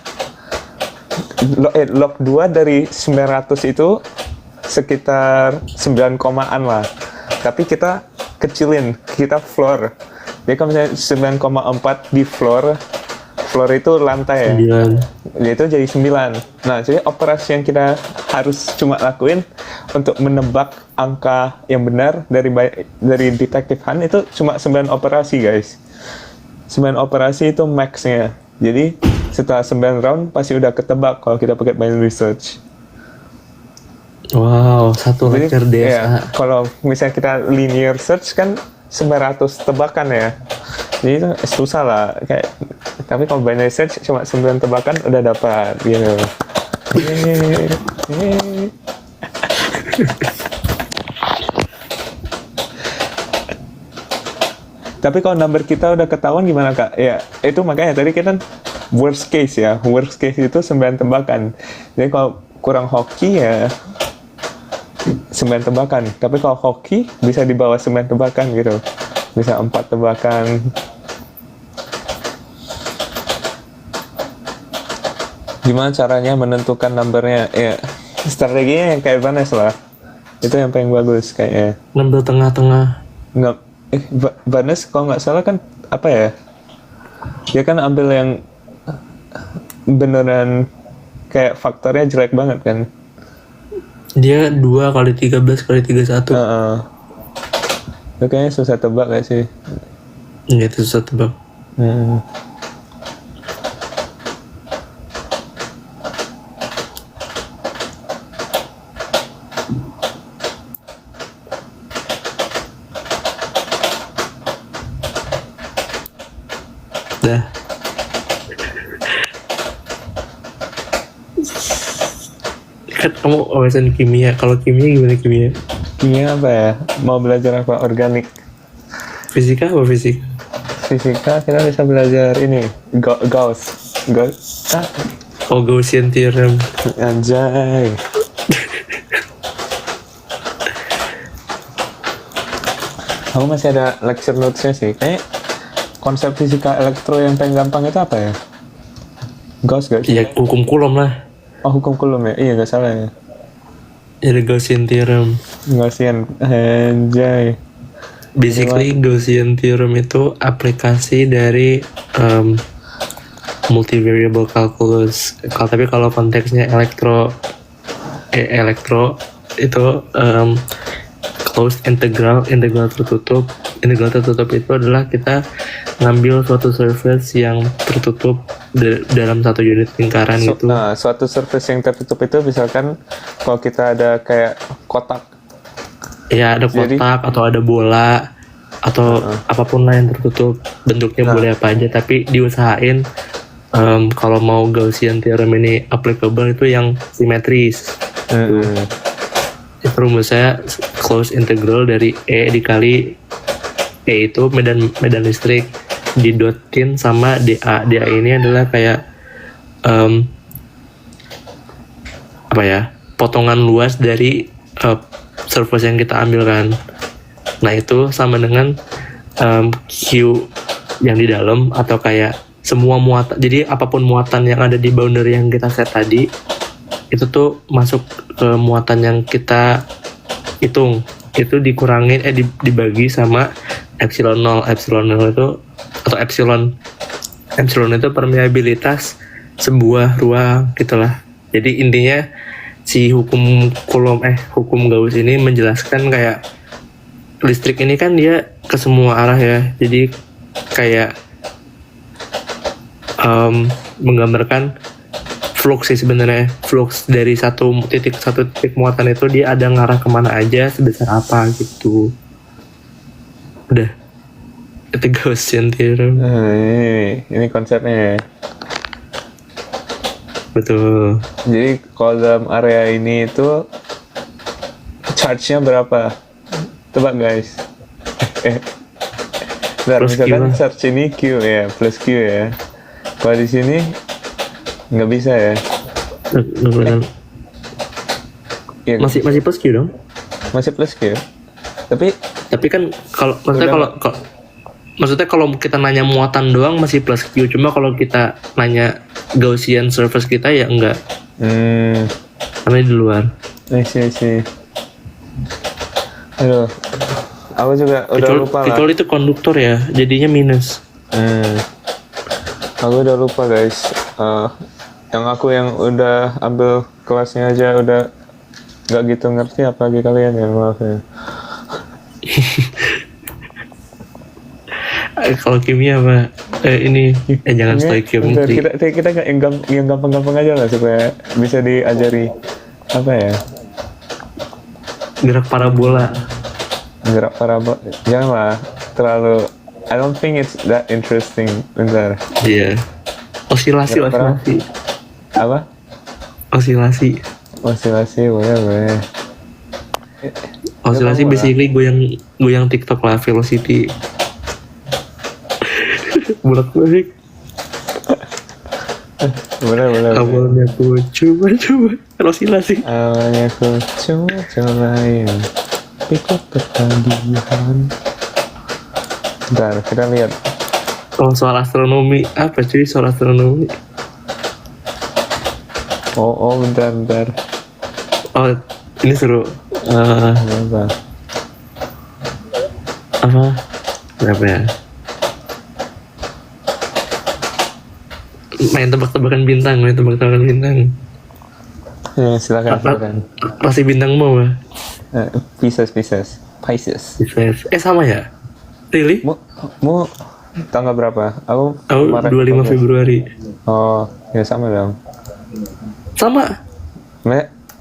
log 2 dari 900 itu sekitar 9 komaan lah. Tapi kita kecilin, kita floor. Jadi kalau misalnya 9,4 di floor itu lantai ya. 9. Itu jadi 9. Nah, jadi operasi yang kita harus cuma lakuin untuk menebak angka yang benar dari detektif Han itu cuma 9 operasi, guys. 9 operasi itu max-nya. Jadi, setelah 9 round pasti udah ketebak kalau kita pakai binary search. Wow, satu Jadi, lecture ya, DSA. kalau misalnya kita linear search kan 900 tebakan ya. Jadi itu susah lah. Tapi kalau binary search cuma 9 tebakan udah dapat gitu. Tapi kalau number kita udah ketahuan gimana, Kak? Ya, itu makanya tadi kita worst case ya. Worst case itu 9 tebakan. Jadi kalau kurang hoki ya 9 tebakan. Tapi kalau hoki bisa di bawah 9 tebakan gitu. Bisa 4 tebakan. Gimana caranya menentukan numbernya? Ya, strateginya yang kayak Vanes lah. Itu yang paling bagus kayaknya. Ngambil tengah-tengah. Nggak, Vanes kalau nggak salah kan apa ya? Dia kan ambil yang beneran kayak faktornya jelek banget kan. Dia 2 kali 13 kali 31. Itu kayaknya susah tebak gak sih? Ya, itu susah tebak. Dah. Kan kamu wawasan kimia. Kalau kimia gimana kimia? Kimia apa ya? Mau belajar apa? Organik. Fisika apa fisika? Fisika kita bisa belajar ini Gauss. Oh, Gaussian theorem. Anjay. Aku masih ada lecture notes-nya sih. Kayak konsep fisika elektro yang paling gampang itu apa ya? Gauss gak sih? Ya, hukum Coulomb lah. Oh, hukum Coulomb ya? Iya, gak salah ya. Ada Gaussian theorem. Gaussian. Anjay. Basically, Gaussian theorem itu aplikasi dari multivariable calculus. Tapi kalau konteksnya elektro itu closed integral tertutup. Integral tertutup itu adalah kita ngambil suatu surface yang tertutup dalam satu unit lingkaran gitu. Nah, suatu surface yang tertutup itu misalkan kalau kita ada kayak kotak. Ya, ada kotak atau ada bola atau apapun lah yang tertutup, bentuknya boleh apa aja, tapi diusahain kalau mau Gaussian theorem ini applicable itu yang simetris. Itu rumusnya closed integral dari E dikali E itu medan listrik didotin sama dA. dA ini adalah kayak potongan luas dari surface yang kita ambil kan. Nah, itu sama dengan Q yang di dalam atau kayak semua muatan. Jadi apapun muatan yang ada di boundary yang kita set tadi itu tuh masuk ke muatan yang kita hitung. Itu dikurangin dibagi sama epsilon 0. Epsilon 0 itu atau epsilon itu permeabilitas sebuah ruang gitulah. Jadi intinya si hukum Gauss ini menjelaskan kayak listrik ini kan dia ke semua arah ya. Jadi kayak menggambarkan flux sih sebenarnya. Flux dari satu titik muatan itu dia ada ngarah kemana aja sebesar apa gitu. Udah. Itu Gaussian theorem. Ini konsepnya ya. Betul. Jadi kalau dalam area ini itu charge-nya berapa? Tebak guys. Misalkan charge ini Q ya, plus Q ya. Kalau di sini nggak bisa ya. Masih plus Q dong? Masih plus Q. Tapi kan maksudnya kalau kita nanya muatan doang masih plus Q. Cuma kalau kita nanya Gaussian surface kita ya enggak. Karena di luar. Sih. Aduh. Aku juga udah lupa lah. Kecuali itu konduktor ya, jadinya minus. Aku udah lupa guys. Yang aku yang udah ambil kelasnya aja udah nggak gitu ngerti, apalagi kalian ya, maaf ya. Kalau kimia apa? Ini jangan stoikiometri. Kita yang gampang-gampang aja lah supaya bisa diajari apa ya? Gerak parabola. Gerak parabola. Janganlah terlalu. I don't think it's that interesting. Bentar. Iya. Osilasi. Apa? Osilasi boleh. Osilasi basically goyang TikTok lah, velocity. Bolak-balik. Boleh. Awalnya aku coba osilasi. Awalnya aku cobain ikut ketagihan. Bentar, kita lihat. Oh, soal astronomi apa cuy? Soal astronomi. Oh, bentar. Oh, ini seru. Apa ya? Main tebak-tebakan bintang. Ya, silakan. Rasi bintang mau apa? Pisces. Sama ya? Really? Mau tanggal berapa? Aku 25 Februari. Oh, ya sama dong. Sama?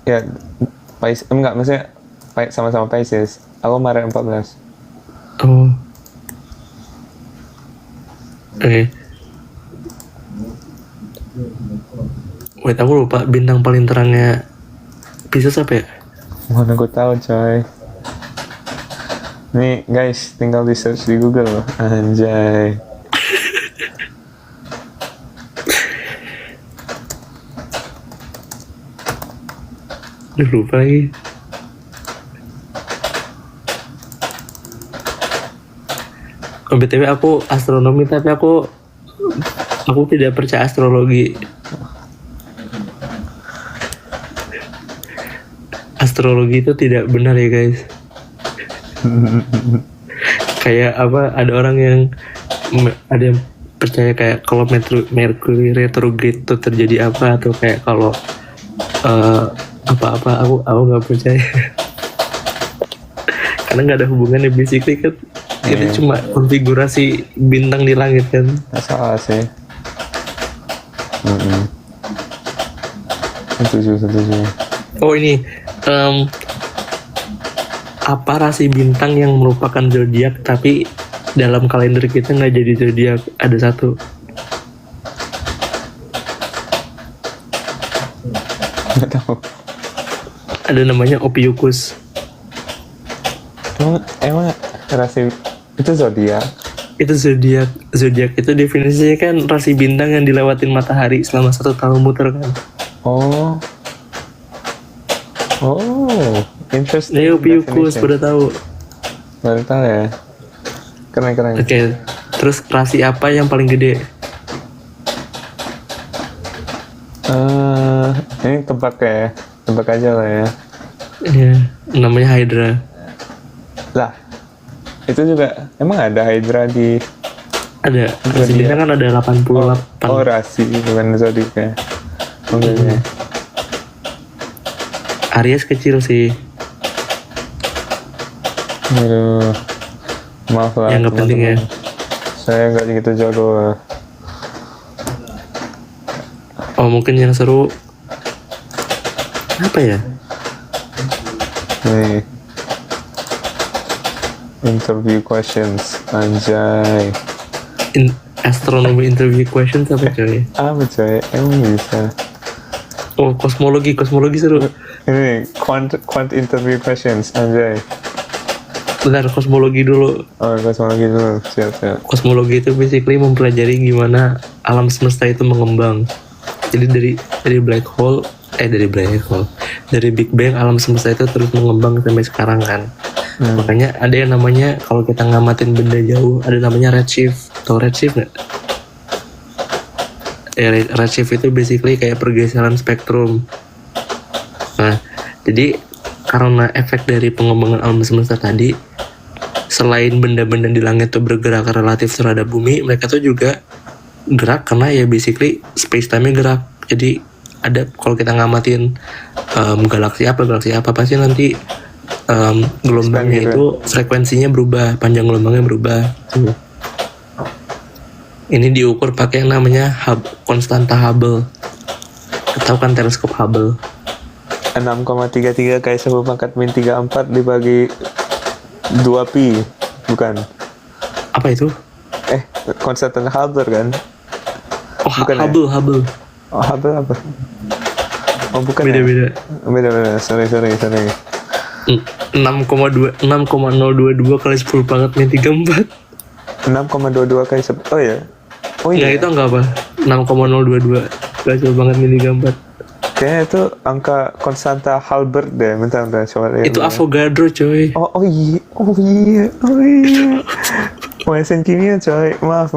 Ya, Pisces, enggak, maksudnya sama-sama Pisces. Aku Maret 14. Oh. Oke. Wait, aku lupa bintang paling terangnya Pisces apa ya? Mana gue tahu coy. Nih guys, tinggal di search di Google loh. Anjay. Lupa lagi. BTW aku astronomi, tapi aku tidak percaya astrologi. Astrologi itu tidak benar ya guys. Kayak apa? Ada yang percaya kayak kalau Mercury retrograde itu terjadi apa, atau kayak kalau apa-apa. Aku nggak percaya. Karena nggak ada hubungannya, basically kan. Itu cuma konfigurasi bintang di langit kan. Nggak salah sih. Setuju. Oh ini apa rasi bintang yang merupakan zodiak tapi dalam kalender kita nggak jadi zodiak? Ada satu. Nggak tahu. Ada namanya Ophiuchus. Emang rasi itu zodiak? Itu zodiak itu definisinya kan rasi bintang yang dilewatin matahari selama 1 tahun muter kan. Oh, interesting. Ini Ophiuchus, pada tahu. Baru tahu ya. Keren. Oke, terus rasi apa yang paling gede? Ini tebak aja lah ya. Iya, namanya Hydra. Lah, itu juga emang ada Hydra di. Ada. Rasi bintang kan ada 88. Oh, rasi bukan zodiak ya. Mobilnya. Aries kecil sih. Aduh, maaf lah. Yang nggak penting ya. Saya nggak gitu jago. Oh, mungkin yang seru apa ya? Nih, interview questions, anjay. Astronomy interview questions apa coy? Apa coy? Emang bisa? Oh, kosmologi seru. Ini quant interview questions, anjay. Bentar, kosmologi dulu. Oh, kosmologi dulu, siap. Kosmologi itu basically mempelajari gimana alam semesta itu mengembang. Jadi dari black hole, dari Big Bang alam semesta itu terus mengembang sampai sekarang kan. Makanya ada yang namanya, kalau kita ngamatin benda jauh, ada namanya redshift. Tau redshift nggak? Redshift itu basically kayak pergeseran spektrum. Nah, jadi karena efek dari pengembangan alam semesta tadi, selain benda-benda di langit tuh bergerak relatif terhadap bumi, mereka tuh juga gerak karena ya basically space time-nya gerak. Jadi ada kalau kita ngamatin galaksi apa pasti nanti gelombangnya Expand gitu. itu frekuensinya berubah, panjang gelombangnya berubah. Ini diukur pakai yang namanya konstanta Hubble. Tahu kan teleskop Hubble? 6,33 kali 10 pangkat min 34 dibagi 2pi, bukan? Apa itu? Konstanta Hubble kan? Oh, Bukan ya? Hubble. Oh, Hubble apa? Oh, bukan ya? Beda-beda. Sorry. 6,02 kali 10 pangkat min 34. 6,22 kali 10. Oh ya? Oh Nggak, iya. itu enggak apa? 6,022 kali 10 pangkat min 34. Kayaknya itu angka konstanta Hilbert deh. Bentar, coba lihat. Itu Avogadro, coy. Oh iya. Mesin kimia coy. Maaf.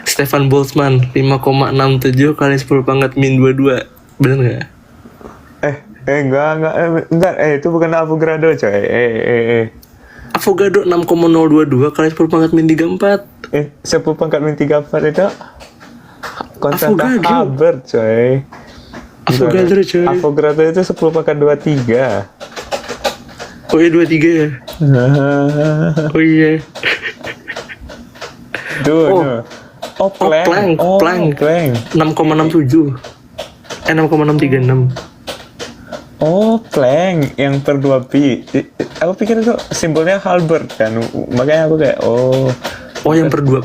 Stefan Boltzmann 5,67 kali 10 pangkat min 22. Bener nggak? Enggak. Itu bukan Avogadro coy. Avogadro 6,022 kali 10 pangkat min 34. 10 pangkat min 34 itu konstanta Avogadro. Hilbert coy. Avogadro, coy. Avogadro itu 10 pangkat 23. Oh iya 23 ya? Oh iya. Planck. 6,67. 6,636. Oh, Planck yang per 2pi. Aku pikir itu simbolnya Hilbert kan. Makanya aku kayak Oh yang per 2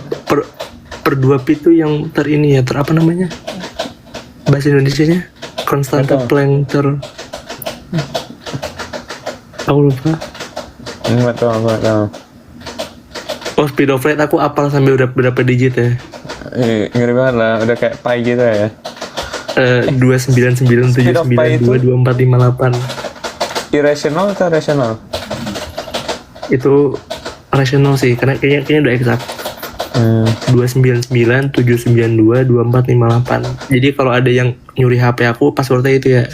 pi itu yang ini ya, apa namanya? Bahasa Indonesianya konstanta Nggak tahu. Planck aku lupa. Enggak tahu. Oh, speed of light aku apal sampai berapa digit ya? Ngeri banget lah, udah kayak pi gitu ya. 29979224458. Irrational atau rational? Itu rasional sih, karena kayaknya udah eksak. 29979222458. Jadi kalau ada yang nyuri HP aku, passwordnya itu ya.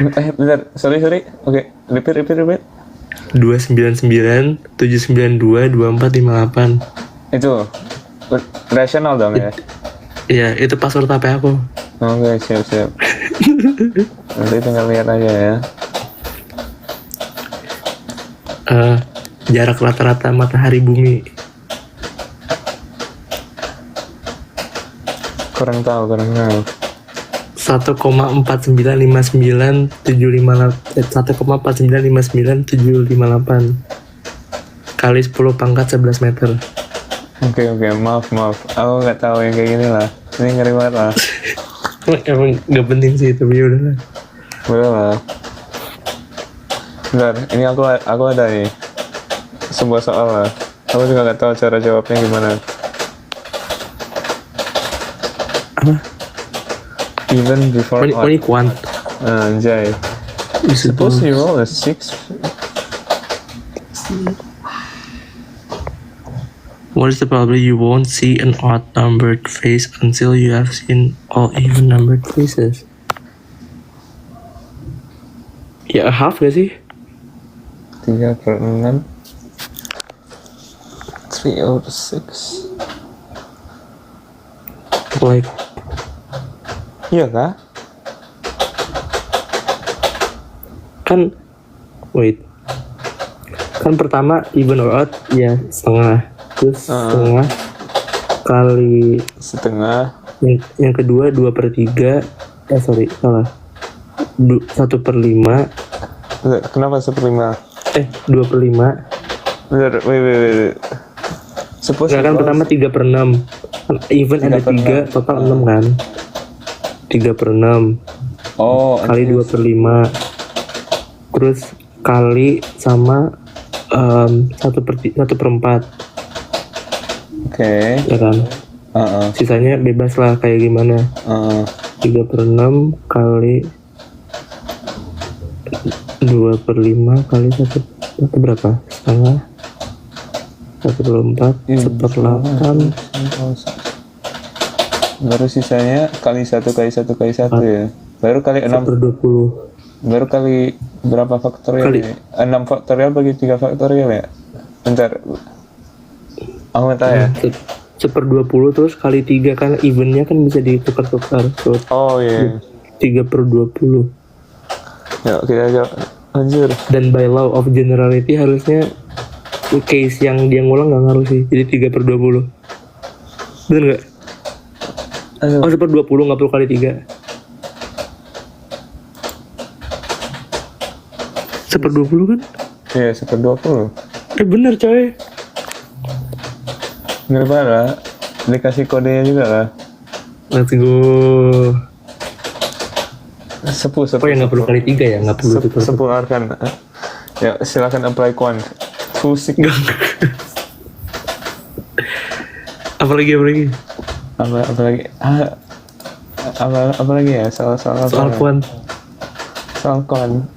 Bentar, sorry. Oke, repeat. 29979222458. Itu rational dong ya? Iya, itu password HP aku. Oke, siap. Nanti tinggal lihat aja ya. Jarak rata-rata matahari bumi. Kurang tahu. 1,4959 kali 10 pangkat 11 meter. Oke, maaf. Aku nggak tahu yang kayak gini lah. Ini ngeri banget lah. Emang gak penting sih, tapi ya udahlah. Udah lah. Bentar, ini aku ada nih sebuah soal lah. Aku juga nggak tahu cara jawabnya gimana. Apa? Even before Oh ini kuant. Anjay. Suppose you roll a 6. What is the probability you won't see an odd numbered face until you have seen all even numbered faces? Ya half gak sih? 3/6 3/6. Like Iya kah? kan pertama even or odd ya setengah, terus setengah kali Setengah. yang kedua 2/3 salah 1/5 Kenapa 1/5? 2/5 Bentar, wait. Suppose Enggak kan, pertama 3/6 kan even ada 3 total 6 kan, 3/6 kali 2/5 terus kali sama 1/4 Oke. ya kan, sisanya bebas lah kayak gimana. 3/6 kali 2/5 kali 1 berapa? Setengah 1/4 1/8. Baru sisanya kali 1 kali 1 kali 1 ya. Baru kali 6, 1/20. baru kali berapa faktorial Kali. ini? 6 faktorial bagi 3 faktorial ya? Bentar. Aku minta ya. 1/20 terus kali 3 kan eventnya kan bisa ditukar-tukar. So, Oh iya. 3/20. Ya kita jawab. Anjir. Dan by law of generality harusnya case yang dia ngulang nggak ngaruh sih. Jadi 3/20. Bener nggak? Aduh. Oh 1/20 nggak perlu kali 3. 1/20 kan? Iya, 1/20. Bener coy. Nirvana dikasih kodenya juga lah. Let's go. Sepuh. Oh ya nggak perlu kali 3 ya? Nggak perlu tukar. Sepuh arkan. Ya silakan apply quant. Fusik. Apalagi? Apalagi apa lagi ya? Soal Quant. Soal quant.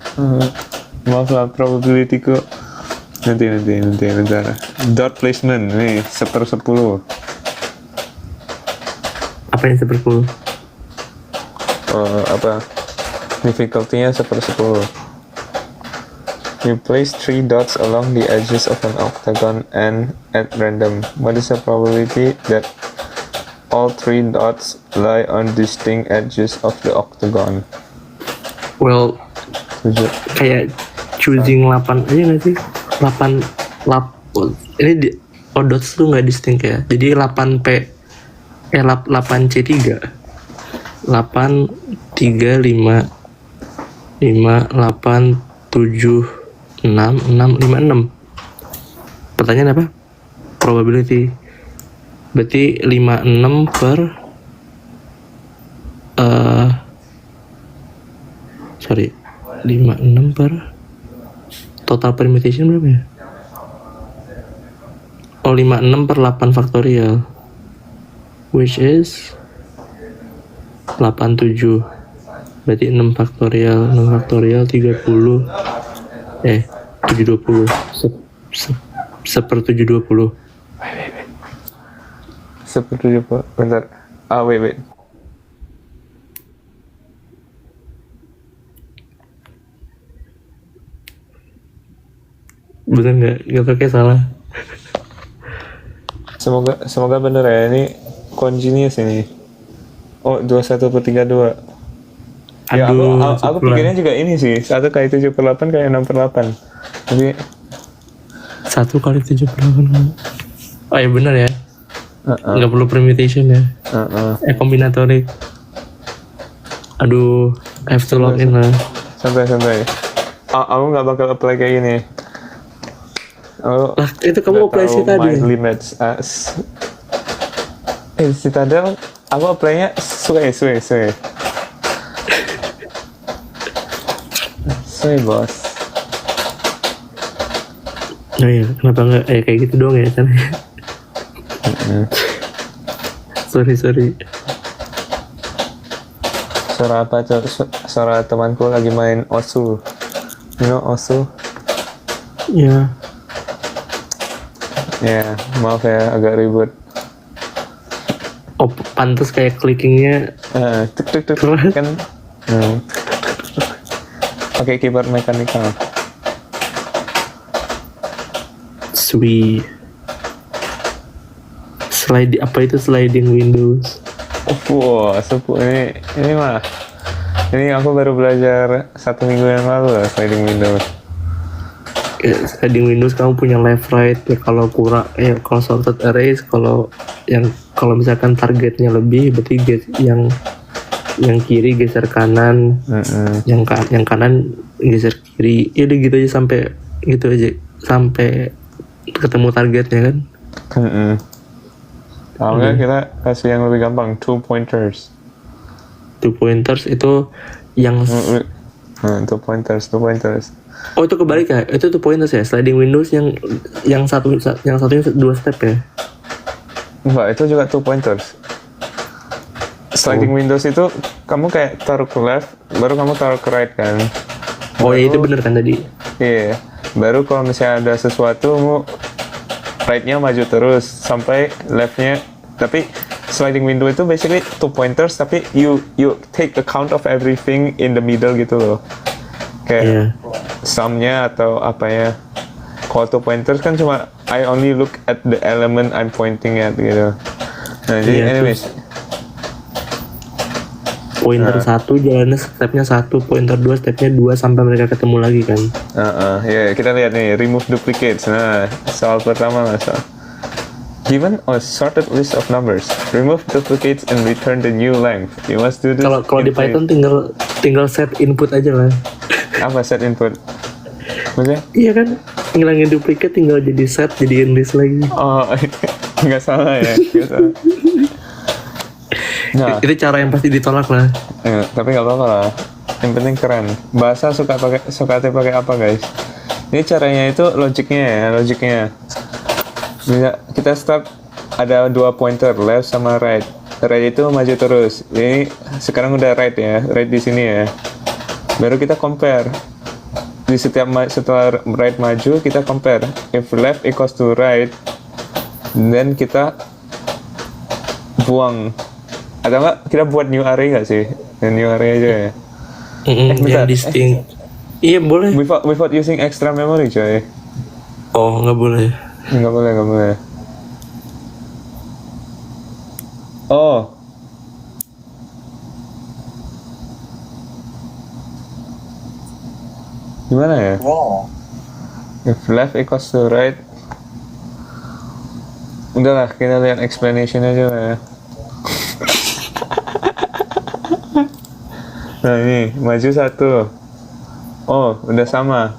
Maaf lah probability ku. Nanti bentar. Dot placement nih 1/10. Apa yang 1/10? Apa? Difficulty-nya 1/10. You place 3 dots along the edges of an octagon and at random. What is the probability that all 3 dots lie on distinct edges of the octagon? Well, 7. kayak choosing 8 aja nggak sih? 8 ini dots tuh nggak distinct ya. Jadi 8C3. 8 3 5 8 7 6 5 6. Pertanyaan apa? Probability. Berarti 56 per sorry 56 per total permutation berapa ya? Oh 56 per 8 faktorial, which is 87. Berarti 6 faktorial 30 720 1/720. Seperti apa? Bentar. Wait. Bener nggak? Nggak pakai salah. Semoga bener ya. Ini congenius ini. Oh 21/32. Ya aku pikirnya juga ini sih. 1 kali 7/8 kayak 6/8. Tapi 1 kali 7/8. Oh ya bener ya. Nggak perlu permutation ya. Kombinatorik. Aduh, I have to log in lah. santai. Aku nggak bakal apply kayak gini. Lah, itu kamu apply sih tadi. My limits Citadel aku apply-nya suwe bos. Oh iya, kenapa nggak kayak gitu doang ya caranya? Sorry. Suara apa tuh? Suara temanku lagi main Osu. You know Osu? Ya. Ya, maaf ya agak ribet. Oh, pantas kayak clickingnya. Tuk kan. Pakai keyboard mekanikal. Sweet. Sliding windows. Wow, sepuh ini mah. Ini aku baru belajar 1 minggu yang lalu lah sliding windows. Sliding windows kamu punya left right ya, kalau kurang kalau sorted arrays, kalau misalkan targetnya lebih berarti yang kiri geser kanan, yang kanan geser kiri, ya udah gitu aja sampai ketemu targetnya kan. Kalau nggak kita kasih yang lebih gampang, 2 pointers. 2 pointers itu yang 2 pointers. Oh itu kebalik ya? Itu 2 pointers ya? Sliding windows yang satunya 2 step ya? Enggak, itu juga 2 pointers. Sliding windows itu kamu kayak taruh ke left, baru kamu taruh ke right kan? Oh ya itu bener kan tadi? Iya. Baru kalau misalnya ada sesuatu, right-nya maju terus sampai left-nya. Tapi sliding window itu basically 2 pointers tapi you take account of everything in the middle gitu loh. Kayak sumnya atau apa ya. Kalau 2 pointers kan cuma I only look at the element I'm pointing at gitu. Nah, jadi anyways. Pointer 1 jalannya stepnya 1, pointer 2 stepnya 2 sampai mereka ketemu lagi kan. Ya kita lihat nih, remove duplicates. Nah, soal pertama lah soal. Given a sorted list of numbers, remove duplicates and return the new length. You must do this. Kalau di Python tinggal set input aja lah. Apa set input? Maksudnya? Iya kan, ngilangin duplikat tinggal jadi set, jadiin list lagi. Oh, nggak salah ya. Nggak salah. Nah, itu cara yang pasti ditolak lah. Tapi nggak apa-apa lah. Yang penting keren. Bahasa suka pakai apa guys? Ini caranya itu logiknya. Bisa kita start ada 2 pointer left sama right. Right itu maju terus. Ini sekarang udah right ya, right di sini ya. Baru kita compare. Di setelah right maju kita compare. If left equals to right, then kita buang. Atau enggak kita buat new array nggak sih? New array aja ya. Yang distinct. Iya boleh. Without using extra memory coy. Oh nggak boleh. Nggak boleh. Oh. Gimana ya? If left equals to right. Udahlah kita lihat explanation aja lah ya. Nah ini maju 1. Oh udah sama.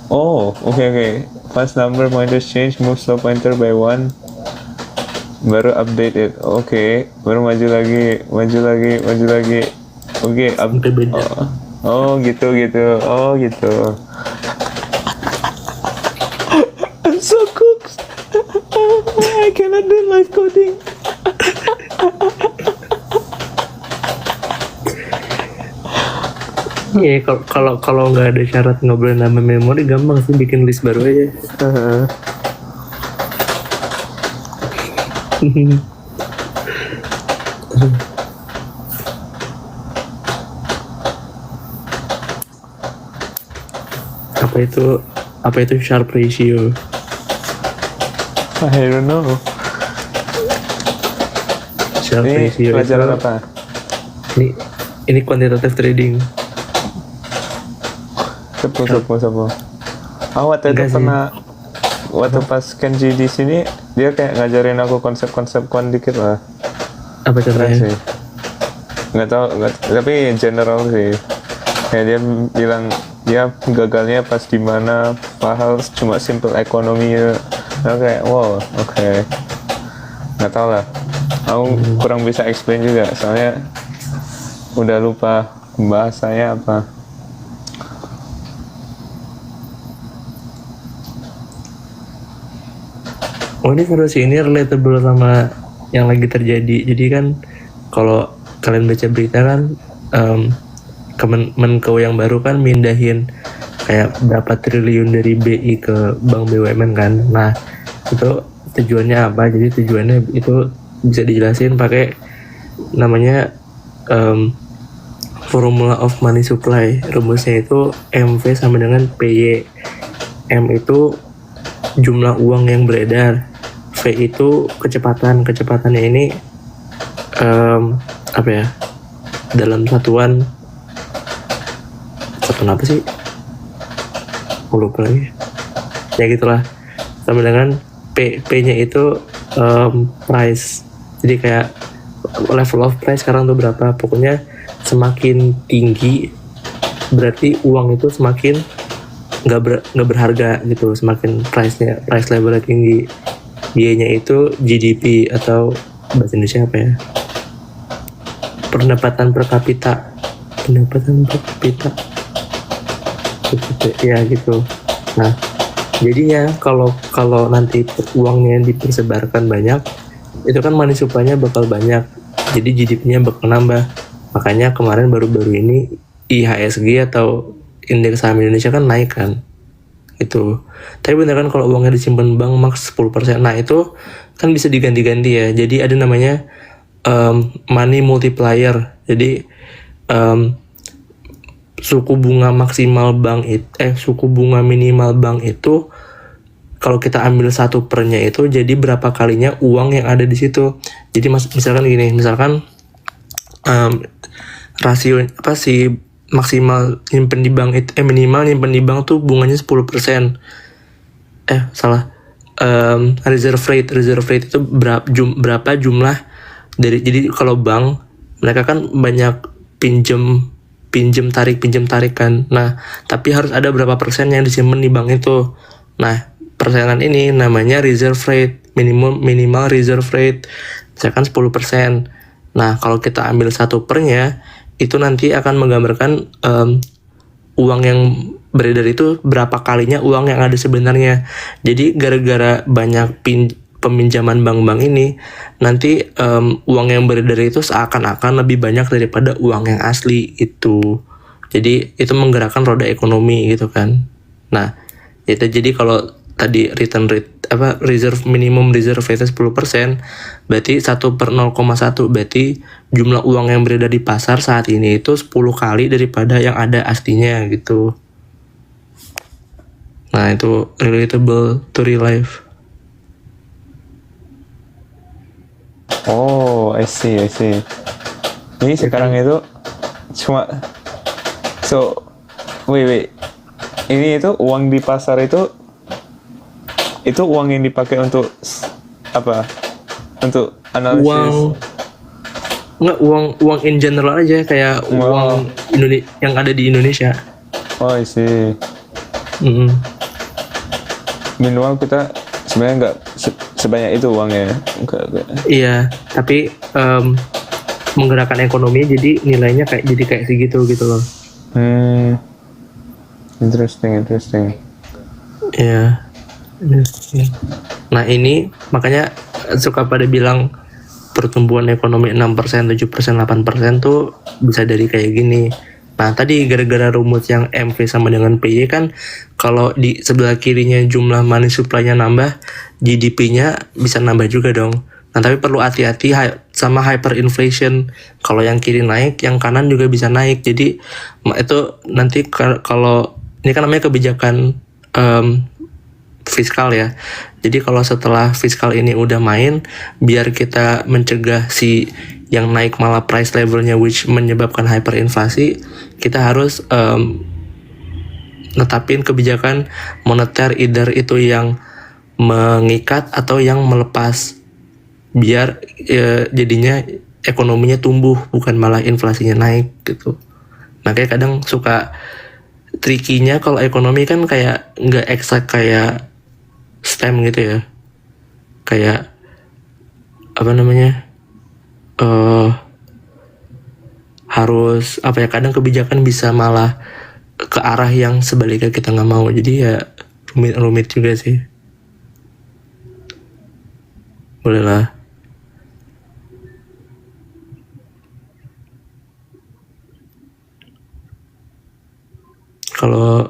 Oh oke. First number pointers change, move slow pointer by 1. Baru update it. Oke. Baru maju lagi. Oke, update. Oh gitu. I'm so cooked. I cannot do live coding. Iya, kalau nggak ada syarat nggak boleh nambah memori, gampang sih bikin list baru aja. Apa itu Sharpe ratio? I don't know. Sharpe Ini ratio pelajaran itu apa? Ini quantitative trading. Sepuh. Waktu itu pernah pas Kenji di sini dia kayak ngajarin aku konsep-konsep kuant dikit lah. Apa contohnya? Sih. Nggak tahu, tapi general sih. Kayak dia bilang dia gagalnya pas di mana padahal cuma simple ekonomi. Nah, kayak wow, oke. Nggak tahu lah. Aku kurang bisa explain juga soalnya udah lupa bahasanya apa. Oh ini seru sih, ini relatable sama yang lagi terjadi. Jadi kan kalau kalian baca berita kan Menko yang baru kan mindahin kayak berapa triliun dari BI ke Bank BUMN kan. Nah itu tujuannya apa? Jadi tujuannya itu bisa dijelasin pakai namanya formula of money supply. Rumusnya itu MV sama dengan PY. M itu jumlah uang yang beredar. V itu kecepatannya ini apa ya, dalam satuan apa sih, lupa lagi ya gitulah, sama dengan P nya itu price. Jadi kayak level of price sekarang tuh berapa, pokoknya semakin tinggi berarti uang itu semakin nggak berharga gitu, semakin price levelnya tinggi. Y-nya itu GDP atau bahasa Indonesia apa ya? Pendapatan per kapita. Ya gitu. Nah, jadinya kalau nanti uangnya dipersebarkan banyak, itu kan money supply-nya bakal banyak. Jadi GDP-nya bakal nambah. Makanya kemarin baru-baru ini IHSG atau indeks saham Indonesia kan naik kan. Itu. Tapi bener kan kalau uangnya disimpan bank max 10%. Nah itu kan bisa diganti-ganti ya. Jadi ada namanya money multiplier. Jadi suku bunga maksimal bank suku bunga minimal bank itu kalau kita ambil 1/nya itu jadi berapa kalinya uang yang ada di situ. Jadi misalkan gini, misalkan rasio apa sih maksimal nyimpen di bank itu minimal nyimpen di bank tuh bunganya 10%. Reserve rate itu berapa jumlah dari, jadi kalau bank mereka kan banyak pinjem tarik kan. Nah, tapi harus ada berapa persen yang disimpan di bank itu. Nah, persenan ini namanya reserve rate, minimal reserve rate, misalkan 10%. Nah, kalau kita ambil 1/nya, itu nanti akan menggambarkan uang yang beredar itu berapa kalinya uang yang ada sebenarnya. Jadi gara-gara banyak peminjaman bank-bank ini, nanti uang yang beredar itu seakan-akan lebih banyak daripada uang yang asli itu. Jadi itu menggerakkan roda ekonomi gitu kan. Nah, itu jadi kalau tadi return rate minimum reserve rate 10%, berarti 1/0,1, berarti jumlah uang yang beredar di pasar saat ini itu 10 kali daripada yang ada aslinya gitu. Nah, itu relatable to real life. Oh, I see. Ini sekarang itu cuma wait. Ini itu uang di pasar itu uang yang dipakai untuk apa? Untuk analisis. Uang in general aja, kayak uang yang ada di Indonesia. Oh, I see. Minimal kita sebenarnya nggak sebanyak itu uangnya. Enggak. Iya, tapi menggerakkan ekonomi jadi nilainya kayak segitu gitu loh. Interesting. Iya. Nah, ini makanya suka pada bilang pertumbuhan ekonomi 6%, 7%, 8% tuh bisa dari kayak gini. Nah, tadi gara-gara rumus yang MV sama dengan PY kan, kalau di sebelah kirinya jumlah money supply-nya nambah, GDP-nya bisa nambah juga dong. Nah, tapi perlu hati-hati sama hyperinflation. Kalau yang kiri naik, yang kanan juga bisa naik. Jadi itu nanti kalau ini kan namanya kebijakan fiskal ya. Jadi kalau setelah fiskal ini udah main, biar kita mencegah si yang naik malah price levelnya which menyebabkan hyperinflasi, kita harus netapin kebijakan moneter, either itu yang mengikat atau yang melepas, biar jadinya ekonominya tumbuh bukan malah inflasinya naik gitu. Makanya kadang suka tricky-nya kalau ekonomi kan kayak nggak eksak kayak STEM gitu ya, kayak apa namanya, harus apa ya, kadang kebijakan bisa malah ke arah yang sebaliknya kita nggak mau, jadi ya rumit juga sih. Boleh lah. Kalau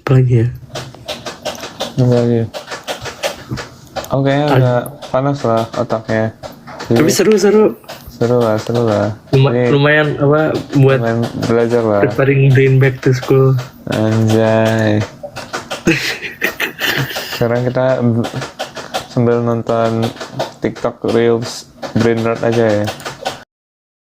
apa lagi ya? Oke, udah panas lah otaknya. Tapi seru. Seru lah. Lumayan apa buat belajar lah. preparing brain back to school. Anjay. Sekarang kita sambil nonton TikTok Reels Brain Rot aja ya.